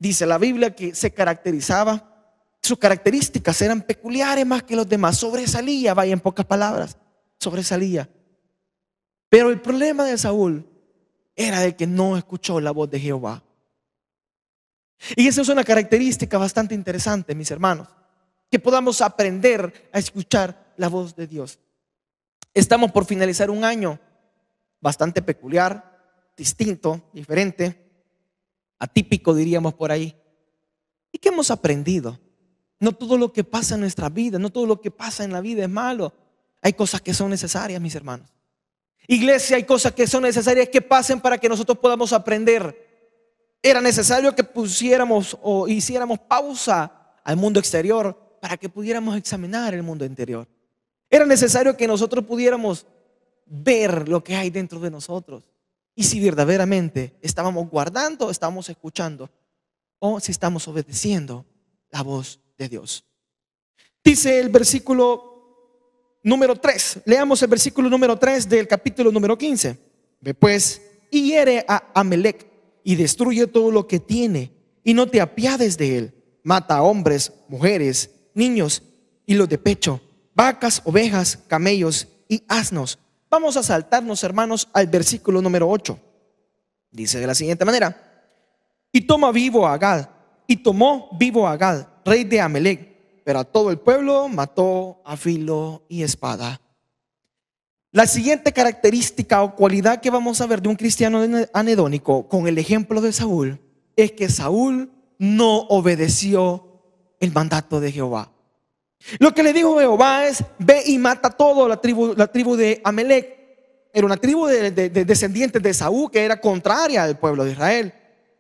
Speaker 5: Dice la Biblia que se caracterizaba, sus características eran peculiares más que los demás. Sobresalía, vaya, en pocas palabras, sobresalía. Pero el problema de Saúl era de que no escuchó la voz de Jehová. Y esa es una característica bastante interesante, mis hermanos, que podamos aprender a escuchar la voz de Dios. Estamos por finalizar un año bastante peculiar, distinto, diferente, atípico, diríamos por ahí. ¿Y qué hemos aprendido? No todo lo que pasa en nuestra vida, no todo lo que pasa en la vida es malo. Hay cosas que son necesarias, mis hermanos. Iglesia, hay cosas que son necesarias que pasen para que nosotros podamos aprender. Era necesario que pusiéramos o hiciéramos pausa al mundo exterior para que pudiéramos examinar el mundo interior. Era necesario que nosotros pudiéramos ver lo que hay dentro de nosotros y si verdaderamente estábamos guardando, estábamos escuchando, o si estamos obedeciendo la voz de Dios. Dice el versículo número 3. Leamos el versículo número 3 del capítulo número 15. Ve pues y hiere a Amalec y destruye todo lo que tiene y no te apiades de él. Mata a hombres, mujeres, niños y los de pecho, vacas, ovejas, camellos y asnos. Vamos a saltarnos, hermanos, al versículo número 8. Dice de la siguiente manera: y tomó vivo a Gad, rey de Amalec, pero a todo el pueblo mató a filo y espada. La siguiente característica o cualidad que vamos a ver de un cristiano anedónico con el ejemplo de Saúl es que Saúl no obedeció el mandato de Jehová. Lo que le dijo Jehová es: ve y mata todo. La tribu de Amalec era una tribu de descendientes de Saúl que era contraria al pueblo de Israel.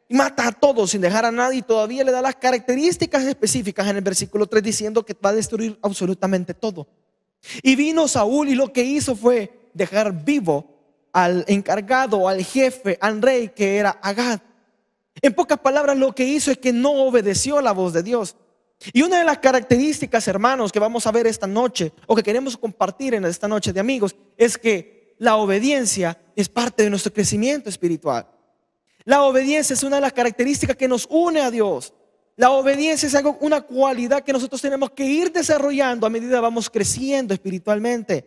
Speaker 5: Y mata a todos sin dejar a nadie, y todavía le da las características específicas en el versículo 3 diciendo que va a destruir absolutamente todo. Y vino Saúl y lo que hizo fue dejar vivo al encargado, al jefe, al rey, que era Agag. En pocas palabras, lo que hizo es que no obedeció la voz de Dios. Y una de las características, hermanos, que vamos a ver esta noche, o que queremos compartir en esta noche de amigos, es que la obediencia es parte de nuestro crecimiento espiritual. La obediencia es una de las características que nos une a Dios. La obediencia es una cualidad que nosotros tenemos que ir desarrollando a medida que vamos creciendo espiritualmente.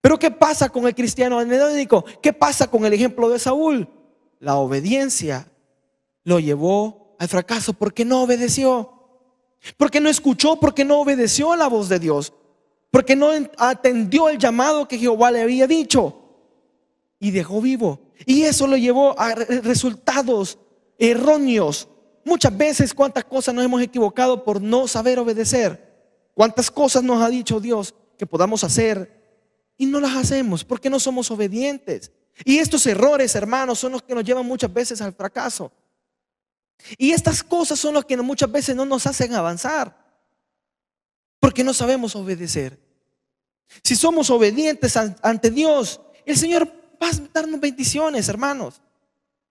Speaker 5: Pero ¿qué pasa con el cristiano anedónico? ¿Qué pasa con el ejemplo de Saúl? La obediencia lo llevó al fracaso porque no obedeció. Porque no escuchó, porque no obedeció a la voz de Dios, porque no atendió el llamado que Jehová le había dicho y dejó vivo. Y eso lo llevó a resultados erróneos. Muchas veces, cuántas cosas nos hemos equivocado por no saber obedecer. Cuántas cosas nos ha dicho Dios que podamos hacer y no las hacemos porque no somos obedientes. Y estos errores, hermanos, son los que nos llevan muchas veces al fracaso. Y estas cosas son las que muchas veces no nos hacen avanzar, porque no sabemos obedecer. Si somos obedientes ante Dios, el Señor va a darnos bendiciones, hermanos.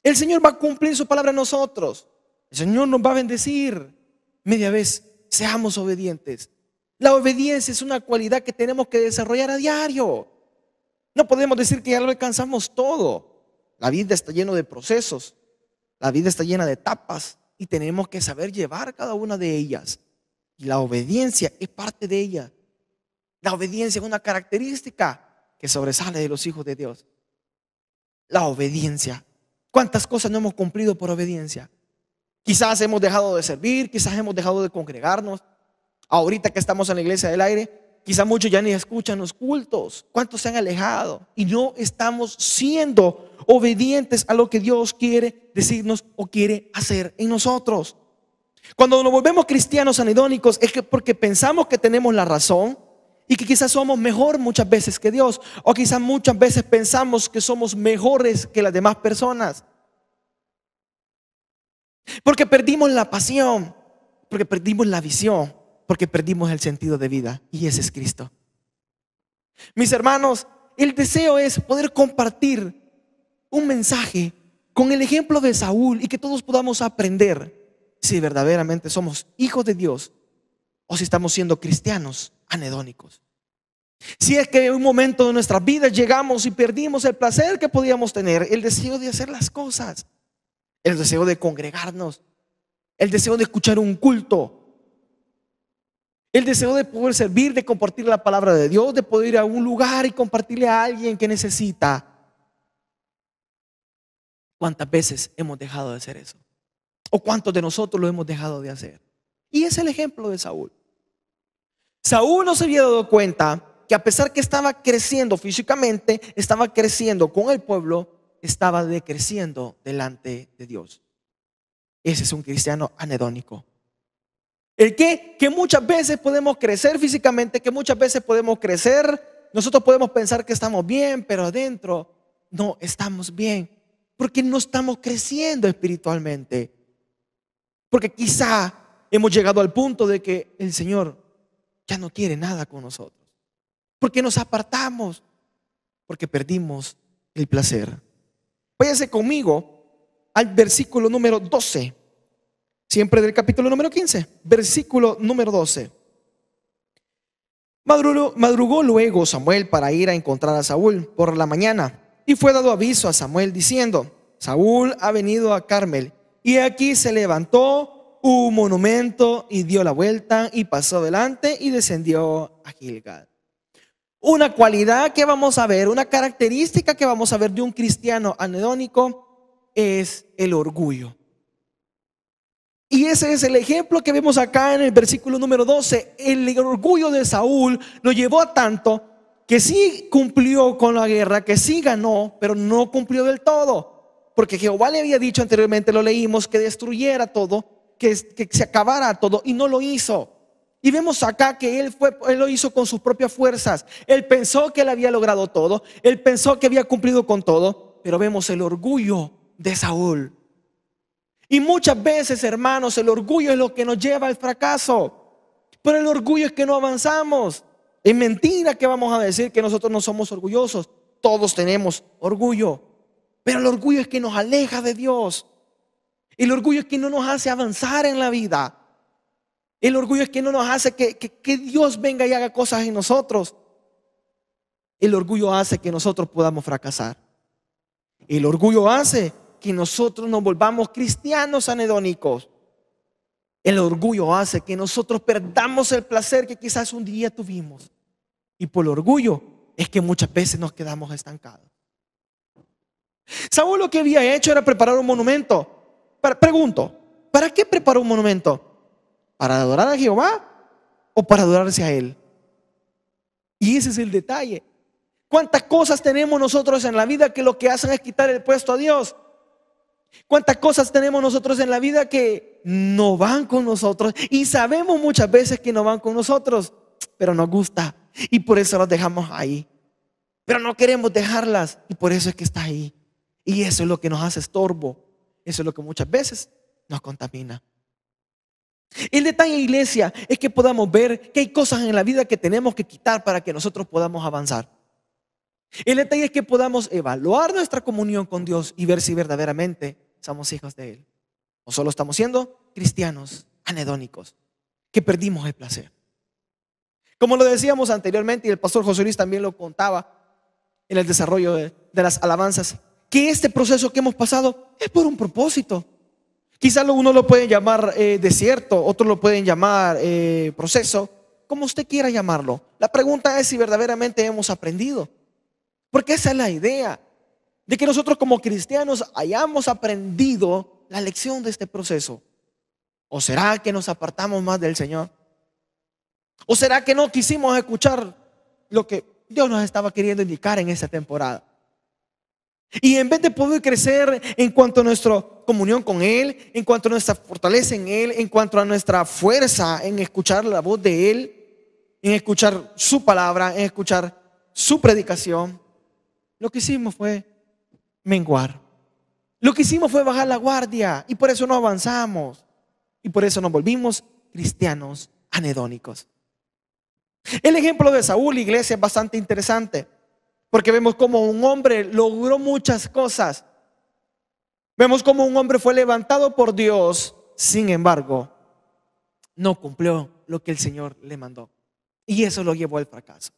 Speaker 5: El Señor va a cumplir su palabra en nosotros. El Señor nos va a bendecir media vez seamos obedientes. La obediencia es una cualidad que tenemos que desarrollar a diario. No podemos decir que ya lo alcanzamos todo. La vida está llena de procesos. La vida está llena de etapas y tenemos que saber llevar cada una de ellas. Y la obediencia es parte de ella. La obediencia es una característica que sobresale de los hijos de Dios. La obediencia. ¿Cuántas cosas no hemos cumplido por obediencia? Quizás hemos dejado de servir, quizás hemos dejado de congregarnos. Ahorita que estamos en la iglesia del aire, quizás muchos ya ni escuchan los cultos. ¿Cuántos se han alejado? Y no estamos siendo obedientes a lo que Dios quiere decirnos o quiere hacer en nosotros. Cuando nos volvemos cristianos anedónicos es que porque pensamos que tenemos la razón y que quizás somos mejor muchas veces que Dios, o quizás muchas veces pensamos que somos mejores que las demás personas, porque perdimos la pasión, porque perdimos la visión, porque perdimos el sentido de vida, y ese es Cristo. Mis hermanos, el deseo es poder compartir un mensaje con el ejemplo de Saúl y que todos podamos aprender si verdaderamente somos hijos de Dios o si estamos siendo cristianos anedónicos. Si es que en un momento de nuestras vidas llegamos y perdimos el placer que podíamos tener, el deseo de hacer las cosas, el deseo de congregarnos, el deseo de escuchar un culto, el deseo de poder servir, de compartir la palabra de Dios, de poder ir a un lugar y compartirle a alguien que necesita. ¿Cuántas veces hemos dejado de hacer eso? ¿O cuántos de nosotros lo hemos dejado de hacer? Y es el ejemplo de Saúl. Saúl no se había dado cuenta que a pesar que estaba creciendo físicamente, estaba creciendo con el pueblo, estaba decreciendo delante de Dios. Ese es un cristiano anedónico. El que muchas veces podemos crecer físicamente, que muchas veces podemos crecer, nosotros podemos pensar que estamos bien, pero adentro no estamos bien, porque no estamos creciendo espiritualmente. Porque quizá hemos llegado al punto de que el Señor ya no quiere nada con nosotros, porque nos apartamos, porque perdimos el placer. Váyase conmigo al versículo número 12, siempre del capítulo número 15, versículo número 12. Madrugó luego Samuel para ir a encontrar a Saúl por la mañana, y fue dado aviso a Samuel diciendo: Saúl ha venido a Carmel. Y aquí se levantó un monumento y dio la vuelta y pasó delante y descendió a Gilgal. Una cualidad que vamos a ver, una característica que vamos a ver de un cristiano anedónico es el orgullo. Y ese es el ejemplo que vemos acá en el versículo número 12. El orgullo de Saúl lo llevó a tanto que sí cumplió con la guerra, que sí ganó, pero no cumplió del todo. Porque Jehová le había dicho anteriormente, lo leímos, que destruyera todo, que se acabara todo, y no lo hizo. Y vemos acá que él lo hizo con sus propias fuerzas. Él pensó que él había logrado todo, él pensó que había cumplido con todo, pero vemos el orgullo de Saúl. Y muchas veces, hermanos, el orgullo es lo que nos lleva al fracaso. Pero el orgullo es que no avanzamos. Es mentira que vamos a decir que nosotros no somos orgullosos. Todos tenemos orgullo. Pero el orgullo es que nos aleja de Dios. El orgullo es que no nos hace avanzar en la vida. El orgullo es que no nos hace que Dios venga y haga cosas en nosotros. El orgullo hace que nosotros podamos fracasar. El orgullo hace que nosotros nos volvamos cristianos anedónicos. El orgullo hace que nosotros perdamos el placer que quizás un día tuvimos. Y por el orgullo es que muchas veces nos quedamos estancados. Saúl lo que había hecho era preparar un monumento. Pregunto, ¿para qué preparó un monumento? ¿Para adorar a Jehová o para adorarse a Él? Y ese es el detalle. ¿Cuántas cosas tenemos nosotros en la vida que lo que hacen es quitar el puesto a Dios? ¿Cuántas cosas tenemos nosotros en la vida que no van con nosotros? Y sabemos muchas veces que no van con nosotros, pero nos gusta y por eso las dejamos ahí. Pero no queremos dejarlas y por eso es que está ahí. Y eso es lo que nos hace estorbo. Eso es lo que muchas veces nos contamina. El detalle, iglesia, es que podamos ver que hay cosas en la vida que tenemos que quitar para que nosotros podamos avanzar. El detalle es que podamos evaluar nuestra comunión con Dios y ver si verdaderamente somos hijos de Él, o solo estamos siendo cristianos anedónicos que perdimos el placer. Como lo decíamos anteriormente, y el pastor José Luis también lo contaba en el desarrollo de las alabanzas, que este proceso que hemos pasado es por un propósito. Quizás uno lo puede llamar desierto, otros lo pueden llamar proceso, como usted quiera llamarlo. La pregunta es si verdaderamente hemos aprendido. Porque esa es la idea, de que nosotros como cristianos hayamos aprendido la lección de este proceso. ¿O será que nos apartamos más del Señor? ¿O será que no quisimos escuchar lo que Dios nos estaba queriendo indicar en esta temporada? Y en vez de poder crecer en cuanto a nuestra comunión con Él, en cuanto a nuestra fortaleza en Él, en cuanto a nuestra fuerza en escuchar la voz de Él, en escuchar su palabra, en escuchar su predicación, lo que hicimos fue menguar. Lo que hicimos fue bajar la guardia y por eso no avanzamos. Y por eso nos volvimos cristianos anedónicos. El ejemplo de Saúl, iglesia, es bastante interesante. Porque vemos como un hombre logró muchas cosas. Vemos como un hombre fue levantado por Dios. Sin embargo, no cumplió lo que el Señor le mandó. Y eso lo llevó al fracaso.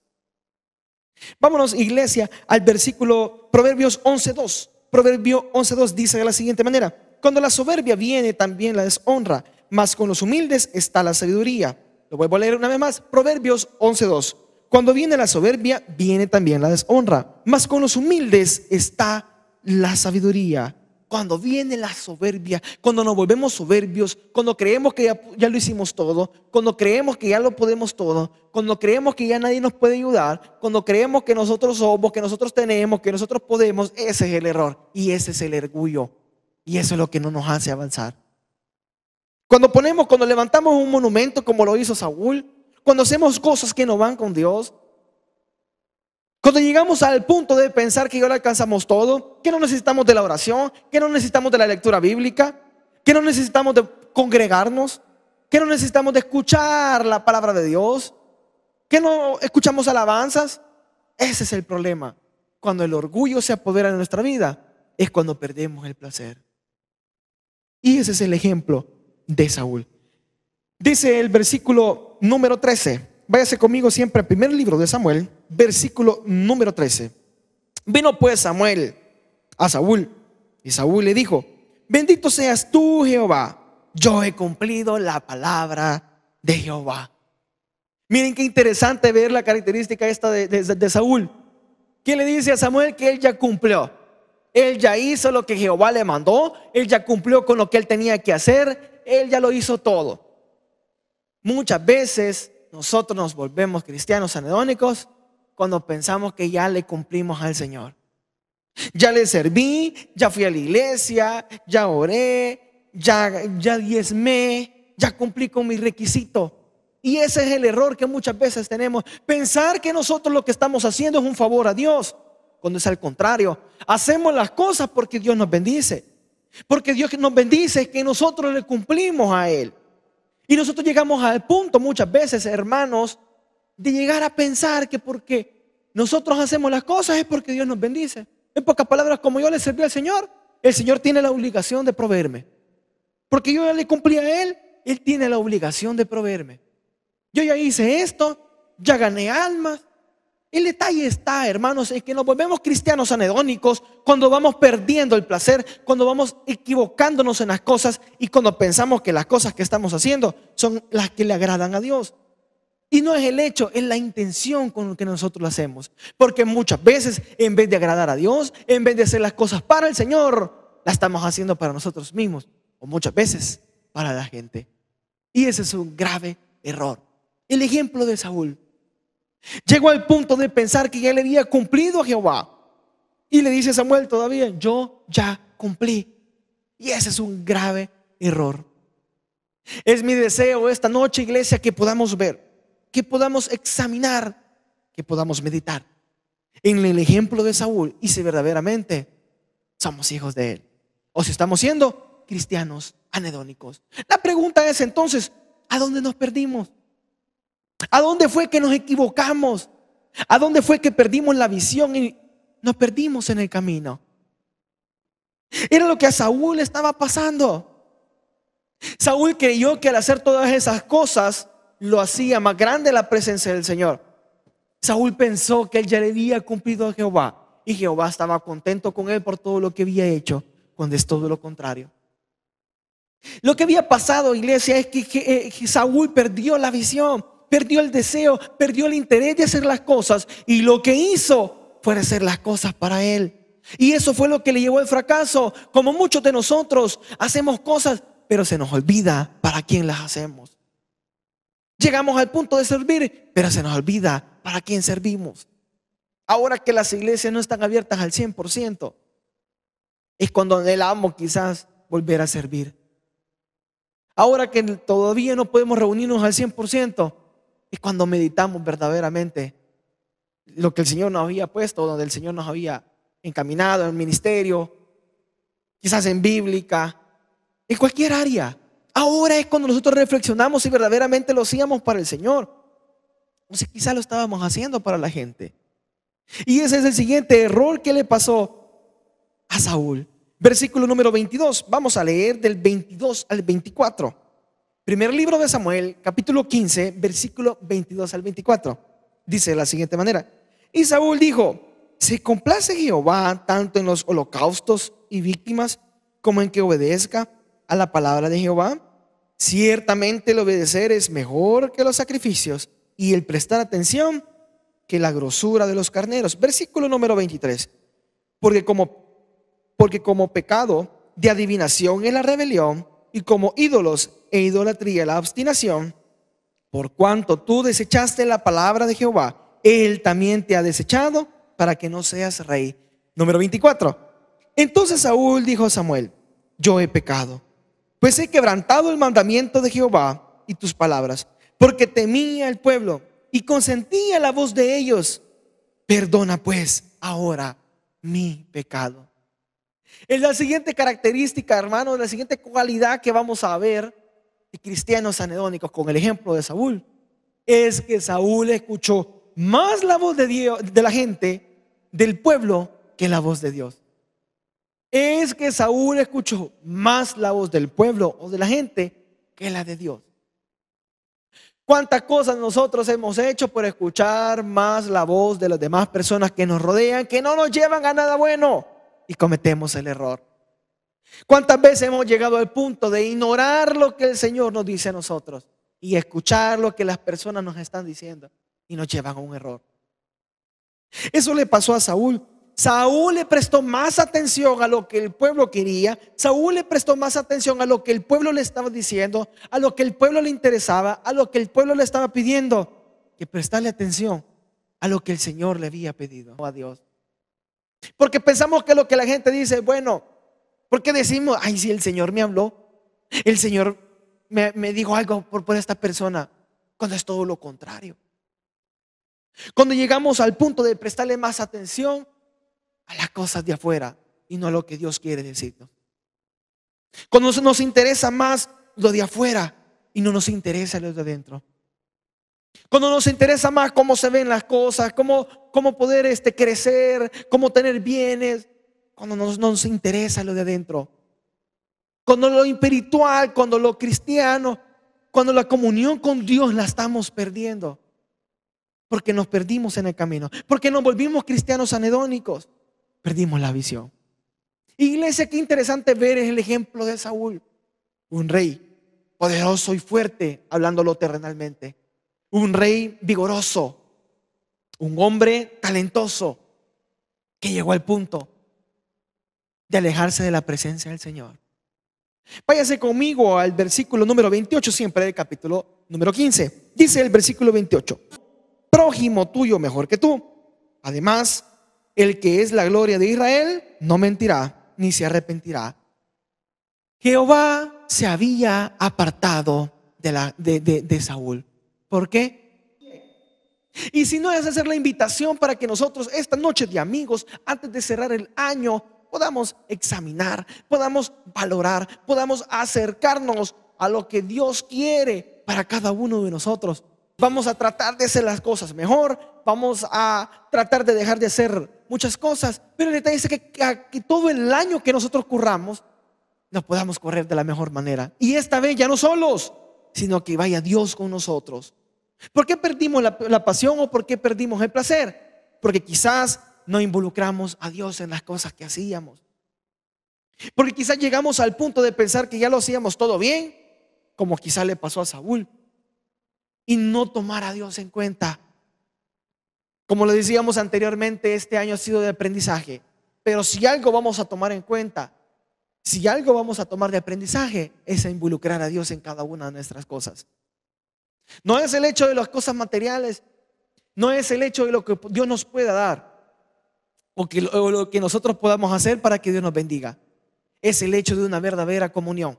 Speaker 5: Vámonos, iglesia, al versículo Proverbios 11:2. Proverbio 11:2 dice de la siguiente manera: cuando la soberbia viene, también la deshonra, mas con los humildes está la sabiduría. Lo vuelvo a leer una vez más. Proverbios 11:2. Cuando viene la soberbia, viene también la deshonra, mas con los humildes está la sabiduría. Cuando viene la soberbia, cuando nos volvemos soberbios, cuando creemos que ya lo hicimos todo, cuando creemos que ya lo podemos todo, cuando creemos que ya nadie nos puede ayudar, cuando creemos que nosotros somos, que nosotros tenemos, que nosotros podemos, ese es el error y ese es el orgullo. Y eso es lo que no nos hace avanzar. Cuando levantamos un monumento como lo hizo Saúl, cuando hacemos cosas que no van con Dios, cuando llegamos al punto de pensar que ya lo alcanzamos todo, que no necesitamos de la oración, que no necesitamos de la lectura bíblica, que no necesitamos de congregarnos, que no necesitamos de escuchar la palabra de Dios, que no escuchamos alabanzas, ese es el problema. Cuando el orgullo se apodera de nuestra vida, es cuando perdemos el placer. Y ese es el ejemplo de Saúl. Dice el versículo número 13. Váyase conmigo siempre al primer libro de Samuel, versículo número 13. Vino pues Samuel a Saúl y Saúl le dijo: bendito seas tú, Jehová, yo he cumplido la palabra de Jehová. Miren qué interesante ver la característica esta de Saúl. ¿Qué le dice a Samuel? Que él ya cumplió. Él ya hizo lo que Jehová le mandó. Él ya cumplió con lo que él tenía que hacer. Él ya lo hizo todo. Muchas veces nosotros nos volvemos cristianos anedónicos cuando pensamos que ya le cumplimos al Señor. Ya le serví, ya fui a la iglesia, ya oré, ya diezmé, ya cumplí con mi requisito. Y ese es el error que muchas veces tenemos. Pensar que nosotros lo que estamos haciendo es un favor a Dios, cuando es al contrario. Hacemos las cosas porque Dios nos bendice. Porque Dios nos bendice es que nosotros le cumplimos a Él. Y nosotros llegamos al punto muchas veces, hermanos, de llegar a pensar que porque nosotros hacemos las cosas es porque Dios nos bendice. En pocas palabras, como yo le serví al Señor, el Señor tiene la obligación de proveerme. Porque yo ya le cumplí a Él, Él tiene la obligación de proveerme. Yo ya hice esto, ya gané almas. El detalle está, hermanos, en que nos volvemos cristianos anhedónicos cuando vamos perdiendo el placer, cuando vamos equivocándonos en las cosas y cuando pensamos que las cosas que estamos haciendo son las que le agradan a Dios. Y no es el hecho, es la intención con la que nosotros lo hacemos. Porque muchas veces, en vez de agradar a Dios, en vez de hacer las cosas para el Señor, las estamos haciendo para nosotros mismos, o muchas veces para la gente. Y ese es un grave error. El ejemplo de Saúl llegó al punto de pensar que ya le había cumplido a Jehová. Y le dice a Samuel todavía, yo ya cumplí. Y ese es un grave error. Es mi deseo esta noche, iglesia, que podamos ver, que podamos examinar, que podamos meditar en el ejemplo de Saúl y si verdaderamente somos hijos de él o si estamos siendo cristianos anhedónicos. La pregunta es entonces, ¿a dónde nos perdimos? ¿A dónde fue que nos equivocamos? ¿A dónde fue que perdimos la visión y nos perdimos en el camino? Era lo que a Saúl estaba pasando. Saúl creyó que al hacer todas esas cosas lo hacía más grande la presencia del Señor. Saúl pensó que él ya le había cumplido a Jehová y Jehová estaba contento con él por todo lo que había hecho, cuando es todo lo contrario. Lo que había pasado, iglesia, es que Saúl perdió la visión, perdió el deseo, perdió el interés de hacer las cosas y lo que hizo fue hacer las cosas para él. Y eso fue lo que le llevó al fracaso. Como muchos de nosotros hacemos cosas, pero se nos olvida para quién las hacemos. Llegamos al punto de servir, pero se nos olvida para quién servimos. Ahora que las iglesias no están abiertas al 100%, es cuando anhelamos quizás volver a servir. Ahora que todavía no podemos reunirnos al 100%, es cuando meditamos verdaderamente lo que el Señor nos había puesto, donde el Señor nos había encaminado en el ministerio, quizás en bíblica, en cualquier área. Ahora es cuando nosotros reflexionamos si verdaderamente lo hacíamos para el Señor o si quizás lo estábamos haciendo para la gente. Y ese es el siguiente error que le pasó a Saúl. Versículo número 22. Vamos a leer del 22 al 24. Primer libro de Samuel, capítulo 15, versículo 22 al 24. Dice de la siguiente manera: y Saúl dijo: ¿se complace Jehová tanto en los holocaustos y víctimas como en que obedezca a la palabra de Jehová? Ciertamente el obedecer es mejor que los sacrificios y el prestar atención que la grosura de los carneros. Versículo número 23. Porque como pecado de adivinación es la rebelión, y como ídolos e idolatría la obstinación, por cuanto tú desechaste la palabra de Jehová, Él también te ha desechado para que no seas rey. Número 24. Entonces Saúl dijo a Samuel: yo he pecado, pues he quebrantado el mandamiento de Jehová y tus palabras, porque temía el pueblo y consentía la voz de ellos. Perdona pues ahora mi pecado. Es la siguiente característica, hermanos, la siguiente cualidad que vamos a ver de cristianos anhedónicos con el ejemplo de Saúl, es que Saúl escuchó más la voz de Dios, de la gente, del pueblo, que la voz de Dios. Es que Saúl escuchó más la voz del pueblo o de la gente que la de Dios. ¿Cuántas cosas nosotros hemos hecho por escuchar más la voz de las demás personas que nos rodean, que no nos llevan a nada bueno? Y cometemos el error. ¿Cuántas veces hemos llegado al punto de ignorar lo que el Señor nos dice a nosotros y escuchar lo que las personas nos están diciendo y nos llevan a un error? Eso le pasó a Saúl. Saúl le prestó más atención a lo que el pueblo quería. Saúl le prestó más atención a lo que el pueblo le estaba diciendo, a lo que el pueblo le interesaba, a lo que el pueblo le estaba pidiendo, que prestarle atención a lo que el Señor le había pedido a Dios. Porque pensamos que lo que la gente dice, bueno, porque decimos, ay, si el Señor me habló, el Señor me dijo algo por esta persona, cuando es todo lo contrario. Cuando llegamos al punto de prestarle más atención a las cosas de afuera y no a lo que Dios quiere decirnos. Cuando nos interesa más lo de afuera y no nos interesa lo de adentro. Cuando nos interesa más cómo se ven las cosas, cómo poder crecer, cómo tener bienes. Cuando no nos interesa lo de adentro. Cuando lo espiritual, cuando lo cristiano cuando la comunión con Dios la estamos perdiendo, porque nos perdimos en el camino, porque nos volvimos cristianos anedónicos, perdimos la visión. Iglesia, qué interesante ver el ejemplo de Saúl, un rey poderoso y fuerte, hablándolo terrenalmente, un rey vigoroso, un hombre talentoso que llegó al punto de alejarse de la presencia del Señor. Váyase conmigo al versículo número 28, siempre del capítulo número 15. Dice el versículo 28: prójimo tuyo mejor que tú. Además, el que es la gloria de Israel no mentirá ni se arrepentirá. Jehová se había apartado de Saúl. ¿Por qué? Y si no es hacer la invitación para que nosotros esta noche de amigos, antes de cerrar el año, podamos examinar, podamos valorar, podamos acercarnos a lo que Dios quiere para cada uno de nosotros. Vamos a tratar de hacer las cosas mejor, vamos a tratar de dejar de hacer muchas cosas, pero el detalle es que todo el año que nosotros curramos, nos podamos correr de la mejor manera. Y esta vez ya no solos, sino que vaya Dios con nosotros. ¿Por qué perdimos la pasión o por qué perdimos el placer? Porque quizás no involucramos a Dios en las cosas que hacíamos. Porque quizás llegamos al punto de pensar que ya lo hacíamos todo bien, como quizás le pasó a Saúl, y no tomar a Dios en cuenta. Como le decíamos anteriormente, este año ha sido de aprendizaje, pero si algo vamos a tomar en cuenta, si algo vamos a tomar de aprendizaje, es a involucrar a Dios en cada una de nuestras cosas. No es el hecho de las cosas materiales, no es el hecho de lo que Dios nos pueda dar o lo que nosotros podamos hacer para que Dios nos bendiga. Es el hecho de una verdadera comunión.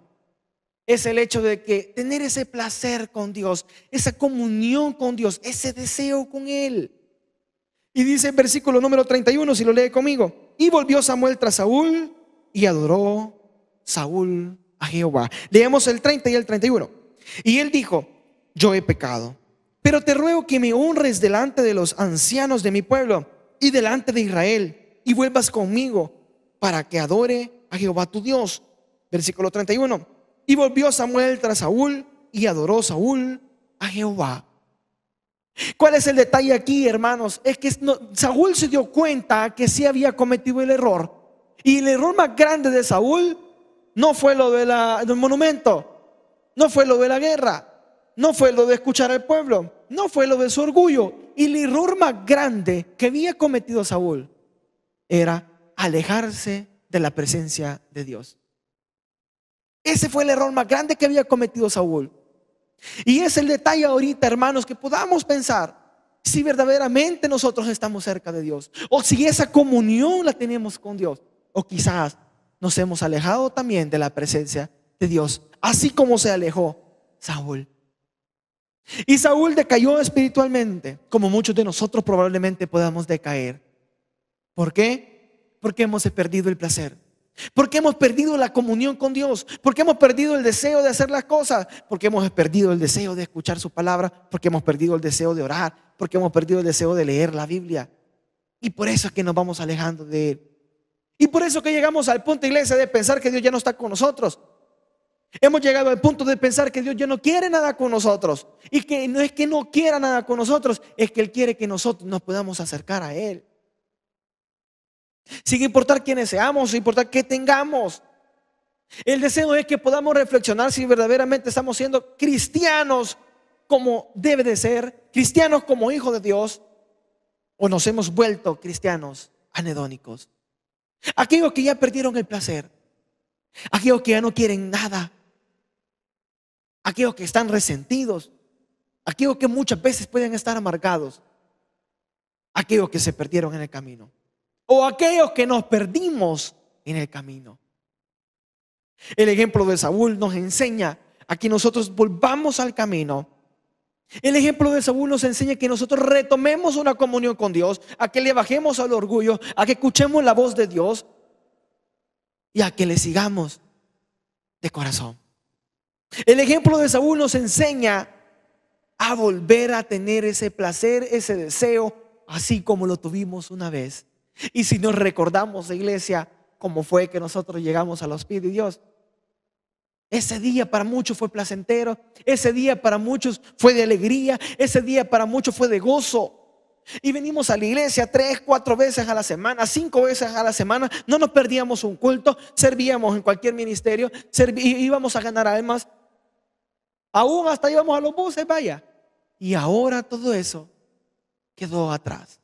Speaker 5: Es el hecho de que tener ese placer con Dios, esa comunión con Dios, ese deseo con Él. Y dice el versículo número 31, si lo lee conmigo: y volvió Samuel tras Saúl y adoró Saúl a Jehová. Leemos el 30 y el 31. Y él dijo: yo he pecado, pero te ruego que me honres delante de los ancianos de mi pueblo y delante de Israel, y vuelvas conmigo para que adore a Jehová tu Dios. Versículo 31. Y volvió Samuel tras Saúl y adoró Saúl a Jehová. ¿Cuál es el detalle aquí, hermanos? Es que Saúl se dio cuenta que sí había cometido el error. Y el error más grande de Saúl no fue lo del monumento, no fue lo de la guerra, no fue lo de escuchar al pueblo, no fue lo de su orgullo. Y el error más grande que había cometido Saúl era alejarse de la presencia de Dios. Ese fue el error más grande que había cometido Saúl. Y es el detalle ahorita, hermanos, que podamos pensar si verdaderamente nosotros estamos cerca de Dios, o si esa comunión la tenemos con Dios, o quizás nos hemos alejado también de la presencia de Dios, así como se alejó Saúl. Y Saúl decayó espiritualmente, como muchos de nosotros probablemente podamos decaer. ¿Por qué? Porque hemos perdido el placer, porque hemos perdido la comunión con Dios, porque hemos perdido el deseo de hacer las cosas, porque hemos perdido el deseo de escuchar su palabra, porque hemos perdido el deseo de orar, porque hemos perdido el deseo de leer la Biblia. Y por eso es que nos vamos alejando de Él. Y por eso que llegamos al punto, iglesia, de pensar que Dios ya no está con nosotros. Hemos llegado al punto de pensar que Dios ya no quiere nada con nosotros. Y que no es que no quiera nada con nosotros, es que Él quiere que nosotros nos podamos acercar a Él. Sin importar quiénes seamos, sin importar qué tengamos. El deseo es que podamos reflexionar si verdaderamente estamos siendo cristianos como debe de ser, cristianos como hijos de Dios, o nos hemos vuelto cristianos anedónicos. Aquellos que ya perdieron el placer, aquellos que ya no quieren nada, aquellos que están resentidos, aquellos que muchas veces pueden estar amargados, aquellos que se perdieron en el camino, o aquellos que nos perdimos en el camino. El ejemplo de Saúl nos enseña a que nosotros volvamos al camino. El ejemplo de Saúl nos enseña que nosotros retomemos una comunión con Dios, a que le bajemos al orgullo, a que escuchemos la voz de Dios y a que le sigamos de corazón. El ejemplo de Saúl nos enseña a volver a tener ese placer, ese deseo, así como lo tuvimos una vez. Y si nos recordamos, iglesia, cómo fue que nosotros llegamos a los pies de Dios, Ese día para muchos fue placentero, ese día para muchos fue de alegría, ese día para muchos fue de gozo. Y venimos a la iglesia 3, 4 veces a la semana, 5 veces a la semana. No nos perdíamos un culto, servíamos en cualquier ministerio, íbamos a ganar almas. Aún hasta íbamos a los buses, vaya. Y ahora todo eso quedó atrás.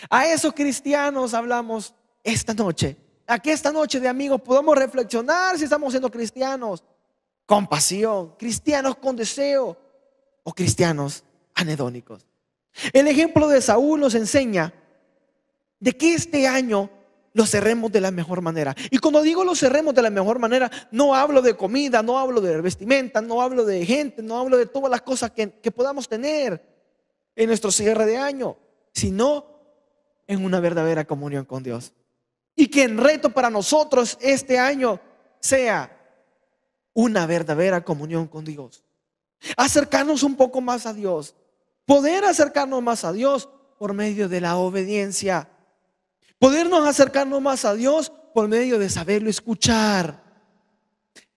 Speaker 5: A esos cristianos hablamos esta noche. A que esta noche de amigos podamos reflexionar si estamos siendo cristianos con pasión, cristianos con deseo o cristianos anedónicos. El ejemplo de Saúl nos enseña de que este año lo cerremos de la mejor manera. Y cuando digo lo cerremos de la mejor manera, no hablo de comida, no hablo de vestimenta, no hablo de gente, no hablo de todas las cosas que podamos tener en nuestro cierre de año, sino en una verdadera comunión con Dios. Y que el reto para nosotros este año sea una verdadera comunión con Dios. Acercarnos un poco más a Dios. Poder acercarnos más a Dios por medio de la obediencia. Podernos acercarnos más a Dios por medio de saberlo escuchar.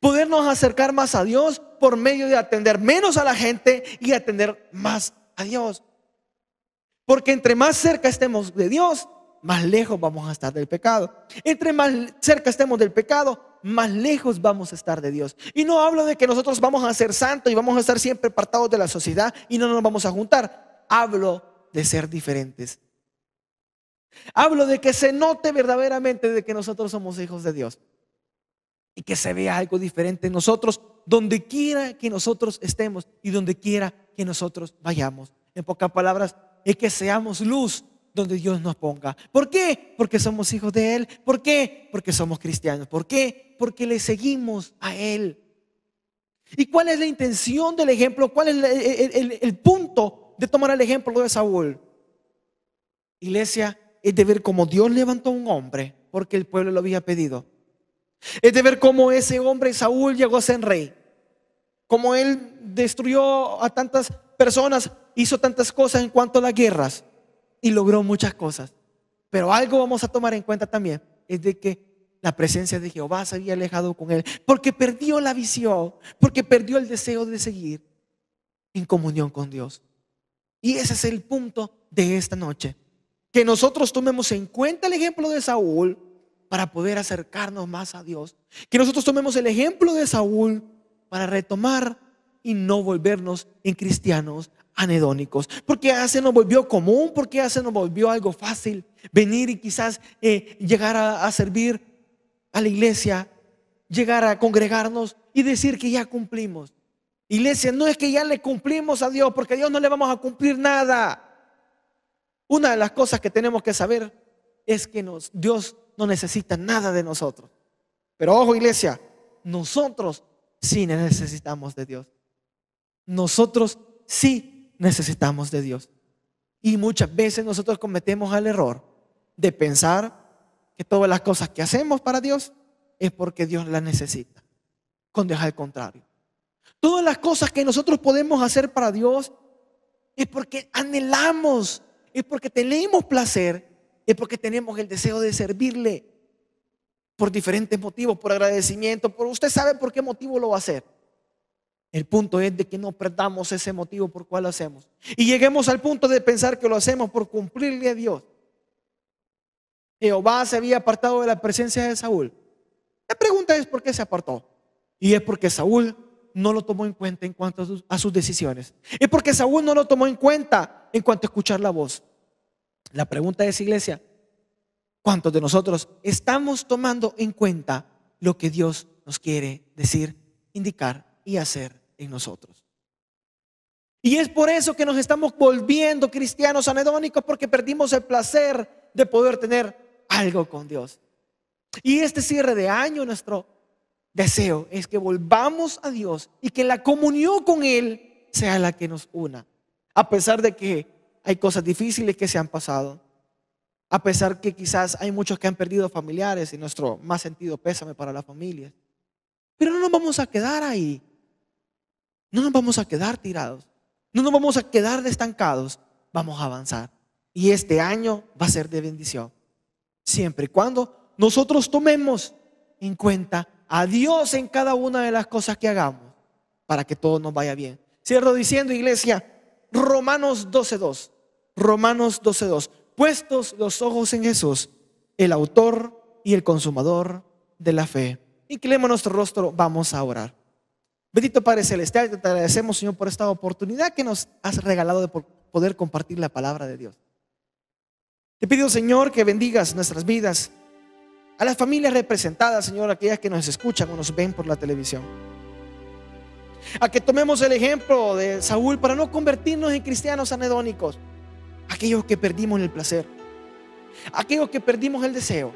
Speaker 5: Podernos acercar más a Dios por medio de atender menos a la gente y atender más a Dios. Porque entre más cerca estemos de Dios, más lejos vamos a estar del pecado. Entre más cerca estemos del pecado, más lejos vamos a estar de Dios. Y no hablo de que nosotros vamos a ser santos y vamos a estar siempre apartados de la sociedad y no nos vamos a juntar. Hablo de ser diferentes. Hablo de que se note verdaderamente de que nosotros somos hijos de Dios y que se vea algo diferente en nosotros donde quiera que nosotros estemos y donde quiera que nosotros vayamos. En pocas palabras, es que seamos luz donde Dios nos ponga. ¿Por qué? Porque somos hijos de Él. ¿Por qué? Porque somos cristianos. ¿Por qué? Porque le seguimos a Él. ¿Y cuál es la intención del ejemplo? ¿Cuál es el punto de tomar el ejemplo de Saúl? Iglesia, es de ver cómo Dios levantó a un hombre porque el pueblo lo había pedido. Es de ver cómo ese hombre Saúl llegó a ser rey. Cómo él destruyó a tantas personas, hizo tantas cosas en cuanto a las guerras y logró muchas cosas. Pero algo vamos a tomar en cuenta también, es de que la presencia de Jehová se había alejado con él, porque perdió la visión, porque perdió el deseo de seguir en comunión con Dios. Y ese es el punto de esta noche, que nosotros tomemos en cuenta el ejemplo de Saúl para poder acercarnos más a Dios, que nosotros tomemos el ejemplo de Saúl para retomar y no volvernos en cristianos anedónicos, porque ya se nos volvió común, porque ya se nos volvió algo fácil venir y quizás llegar a servir a la iglesia, llegar a congregarnos y decir que ya cumplimos. Iglesia, no es que ya le cumplimos a Dios, porque a Dios no le vamos a cumplir nada. Una de las cosas que tenemos que saber es que Dios no necesita nada de nosotros. Pero ojo, iglesia, nosotros sí necesitamos de Dios. Nosotros sí necesitamos de Dios. Y muchas veces nosotros cometemos el error de pensar que todas las cosas que hacemos para Dios es porque Dios las necesita, cuando es al contrario. Todas las cosas que nosotros podemos hacer para Dios es porque anhelamos, es porque tenemos placer, es porque tenemos el deseo de servirle por diferentes motivos, por agradecimiento, por usted sabe por qué motivo lo va a hacer. El punto es de que no perdamos ese motivo por cual lo hacemos y lleguemos al punto de pensar que lo hacemos por cumplirle a Dios. Jehová se había apartado de la presencia de Saúl. La pregunta es: ¿por qué se apartó? Y es porque Saúl no lo tomó en cuenta en cuanto a sus decisiones. Es porque Saúl no lo tomó en cuenta en cuanto a escuchar la voz. La pregunta es, iglesia, ¿cuántos de nosotros estamos tomando en cuenta lo que Dios nos quiere decir, indicar y hacer en nosotros? Y es por eso que nos estamos volviendo cristianos anedónicos, porque perdimos el placer de poder tener algo con Dios. Y este cierre de año, nuestro deseo es que volvamos a Dios y que la comunión con Él sea la que nos una, a pesar de que hay cosas difíciles que se han pasado, a pesar que quizás hay muchos que han perdido familiares, y nuestro más sentido pésame para las familias. Pero no nos vamos a quedar ahí. No nos vamos a quedar tirados. No nos vamos a quedar estancados. Vamos a avanzar. Y este año va a ser de bendición, siempre y cuando nosotros tomemos en cuenta a Dios en cada una de las cosas que hagamos para que todo nos vaya bien. Cierro diciendo, iglesia, Romanos 12:2. Romanos 12:2. Puestos los ojos en Jesús, el autor y el consumador de la fe. Inclinemos nuestro rostro, vamos a orar. Bendito Padre Celestial, te agradecemos, Señor, por esta oportunidad que nos has regalado de poder compartir la palabra de Dios. Te pido, Señor, que bendigas nuestras vidas, a las familias representadas, Señor, aquellas que nos escuchan o nos ven por la televisión. A que tomemos el ejemplo de Saúl para no convertirnos en cristianos anedónicos, aquellos que perdimos el placer, aquellos que perdimos el deseo,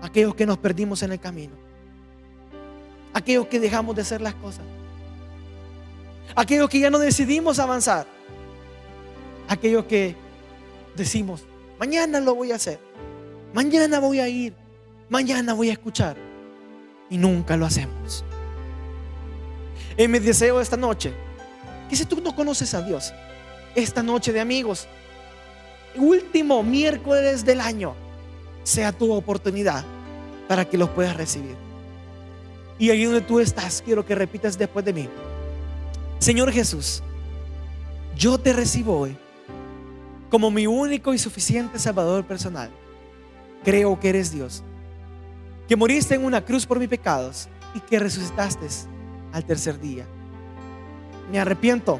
Speaker 5: aquellos que nos perdimos en el camino, aquellos que dejamos de hacer las cosas, aquellos que ya no decidimos avanzar, aquellos que decimos, mañana lo voy a hacer, mañana voy a ir, mañana voy a escuchar, y nunca lo hacemos. En mi deseo esta noche, que si tú no conoces a Dios, esta noche de amigos, último miércoles del año, sea tu oportunidad para que los puedas recibir. Y ahí donde tú estás, quiero que repitas después de mí: Señor Jesús, yo te recibo hoy como mi único y suficiente Salvador personal. Creo que eres Dios, que moriste en una cruz por mis pecados y que resucitaste al tercer día. Me arrepiento,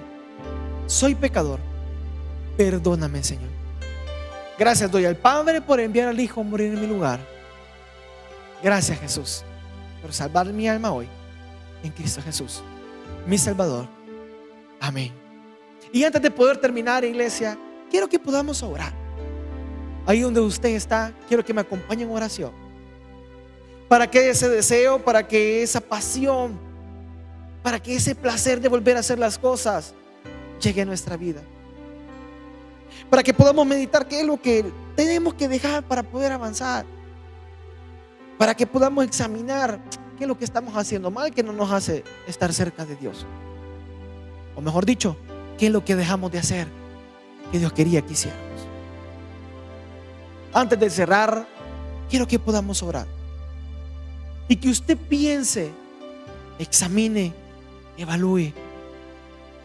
Speaker 5: soy pecador, perdóname, Señor. Gracias doy al Padre por enviar al Hijo a morir en mi lugar. Gracias, Jesús, por salvar mi alma hoy en Cristo Jesús, mi Salvador. Amén. Y antes de poder terminar, iglesia, quiero que podamos orar. Ahí donde usted está, quiero que me acompañe en oración, para que ese deseo, para que esa pasión, para que ese placer de volver a hacer las cosas llegue a nuestra vida, para que podamos meditar qué es lo que tenemos que dejar para poder avanzar, para que podamos examinar qué es lo que estamos haciendo mal, que no nos hace estar cerca de Dios, o mejor dicho, qué es lo que dejamos de hacer que Dios quería que hiciéramos. Antes de cerrar, quiero que podamos orar y que usted piense, examine, evalúe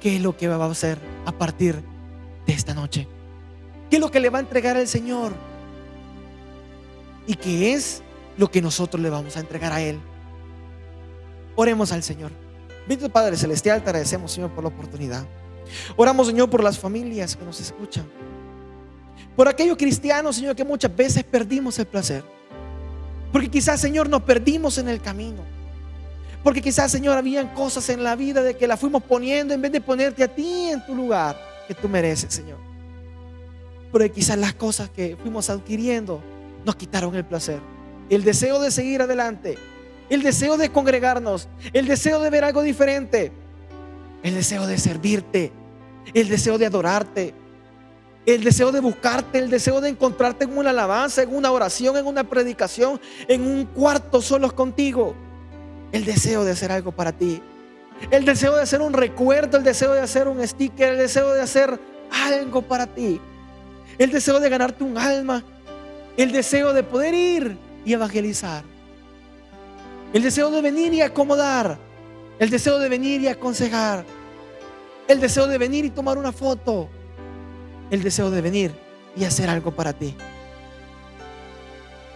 Speaker 5: qué es lo que va a hacer a partir de esta noche, qué es lo que le va a entregar al Señor y qué es lo que nosotros le vamos a entregar a Él. Oremos al Señor. Bendito Padre Celestial, te agradecemos, Señor, por la oportunidad. Oramos, Señor, por las familias que nos escuchan, por aquellos cristianos, Señor, que muchas veces perdimos el placer, porque quizás, Señor, nos perdimos en el camino, porque quizás, Señor, habían cosas en la vida de que la fuimos poniendo en vez de ponerte a ti en tu lugar que tú mereces, Señor. Porque quizás las cosas que fuimos adquiriendo nos quitaron el placer, el deseo de seguir adelante, el deseo de congregarnos, el deseo de ver algo diferente, el deseo de servirte, el deseo de adorarte, el deseo de buscarte, el deseo de encontrarte en una alabanza, en una oración, en una predicación, en un cuarto solos contigo. El deseo de hacer algo para ti, el deseo de hacer un recuerdo, el deseo de hacer un sticker, el deseo de hacer algo para ti, el deseo de ganarte un alma, el deseo de poder ir y evangelizar, el deseo de venir y acomodar, el deseo de venir y aconsejar, el deseo de venir y tomar una foto, el deseo de venir y hacer algo para ti.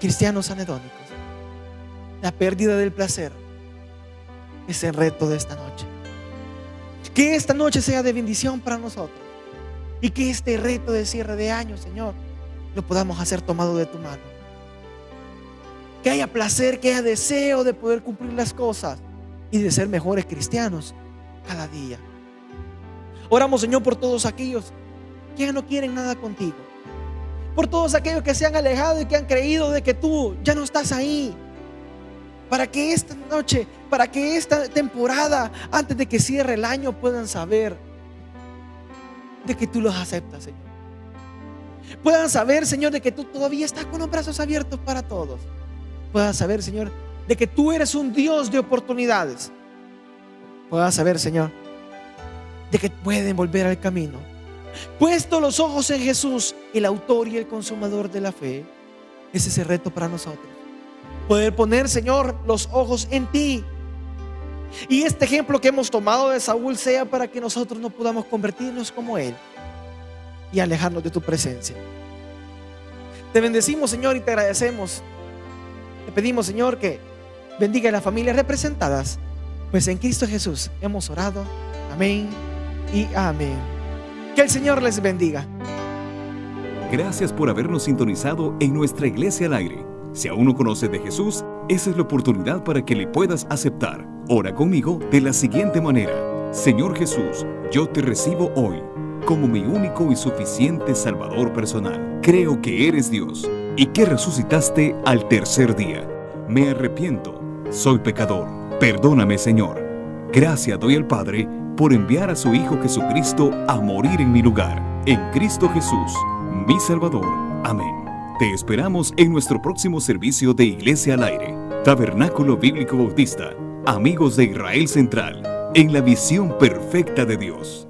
Speaker 5: Cristianos anedónicos, la pérdida del placer es el reto de esta noche. Que esta noche sea de bendición para nosotros y que este reto de cierre de año, Señor, lo podamos hacer tomado de tu mano. Que haya placer, que haya deseo de poder cumplir las cosas y de ser mejores cristianos cada día. Oramos, Señor, por todos aquellos que ya no quieren nada contigo, por todos aquellos que se han alejado y que han creído de que tú ya no estás ahí, para que esta noche, para que esta temporada, antes de que cierre el año, puedan saber de que tú los aceptas, Señor. Puedan saber, Señor, de que tú todavía estás con los brazos abiertos para todos. Puedan saber, Señor, de que tú eres un Dios de oportunidades. Puedan saber, Señor, de que pueden volver al camino. Puesto los ojos en Jesús, el autor y el consumador de la fe. Ese es el reto para nosotros. Poder poner, Señor, los ojos en ti. Y este ejemplo que hemos tomado de Saúl sea para que nosotros no podamos convertirnos como él y alejarnos de tu presencia. Te bendecimos, Señor, y te agradecemos. Te pedimos, Señor, que bendiga a las familias representadas, pues en Cristo Jesús hemos orado. Amén y amén. Que el Señor les bendiga.
Speaker 1: Gracias por habernos sintonizado en nuestra Iglesia al Aire. Si aún no conoces de Jesús, esa es la oportunidad para que le puedas aceptar. Ora conmigo de la siguiente manera: Señor Jesús, yo te recibo hoy como mi único y suficiente Salvador personal. Creo que eres Dios y que resucitaste al tercer día. Me arrepiento, soy pecador. Perdóname, Señor. Gracias doy al Padre por enviar a su Hijo Jesucristo a morir en mi lugar. En Cristo Jesús, mi Salvador. Amén. Te esperamos en nuestro próximo servicio de Iglesia al Aire, Tabernáculo Bíblico Bautista, Amigos de Israel Central, en la visión perfecta de Dios.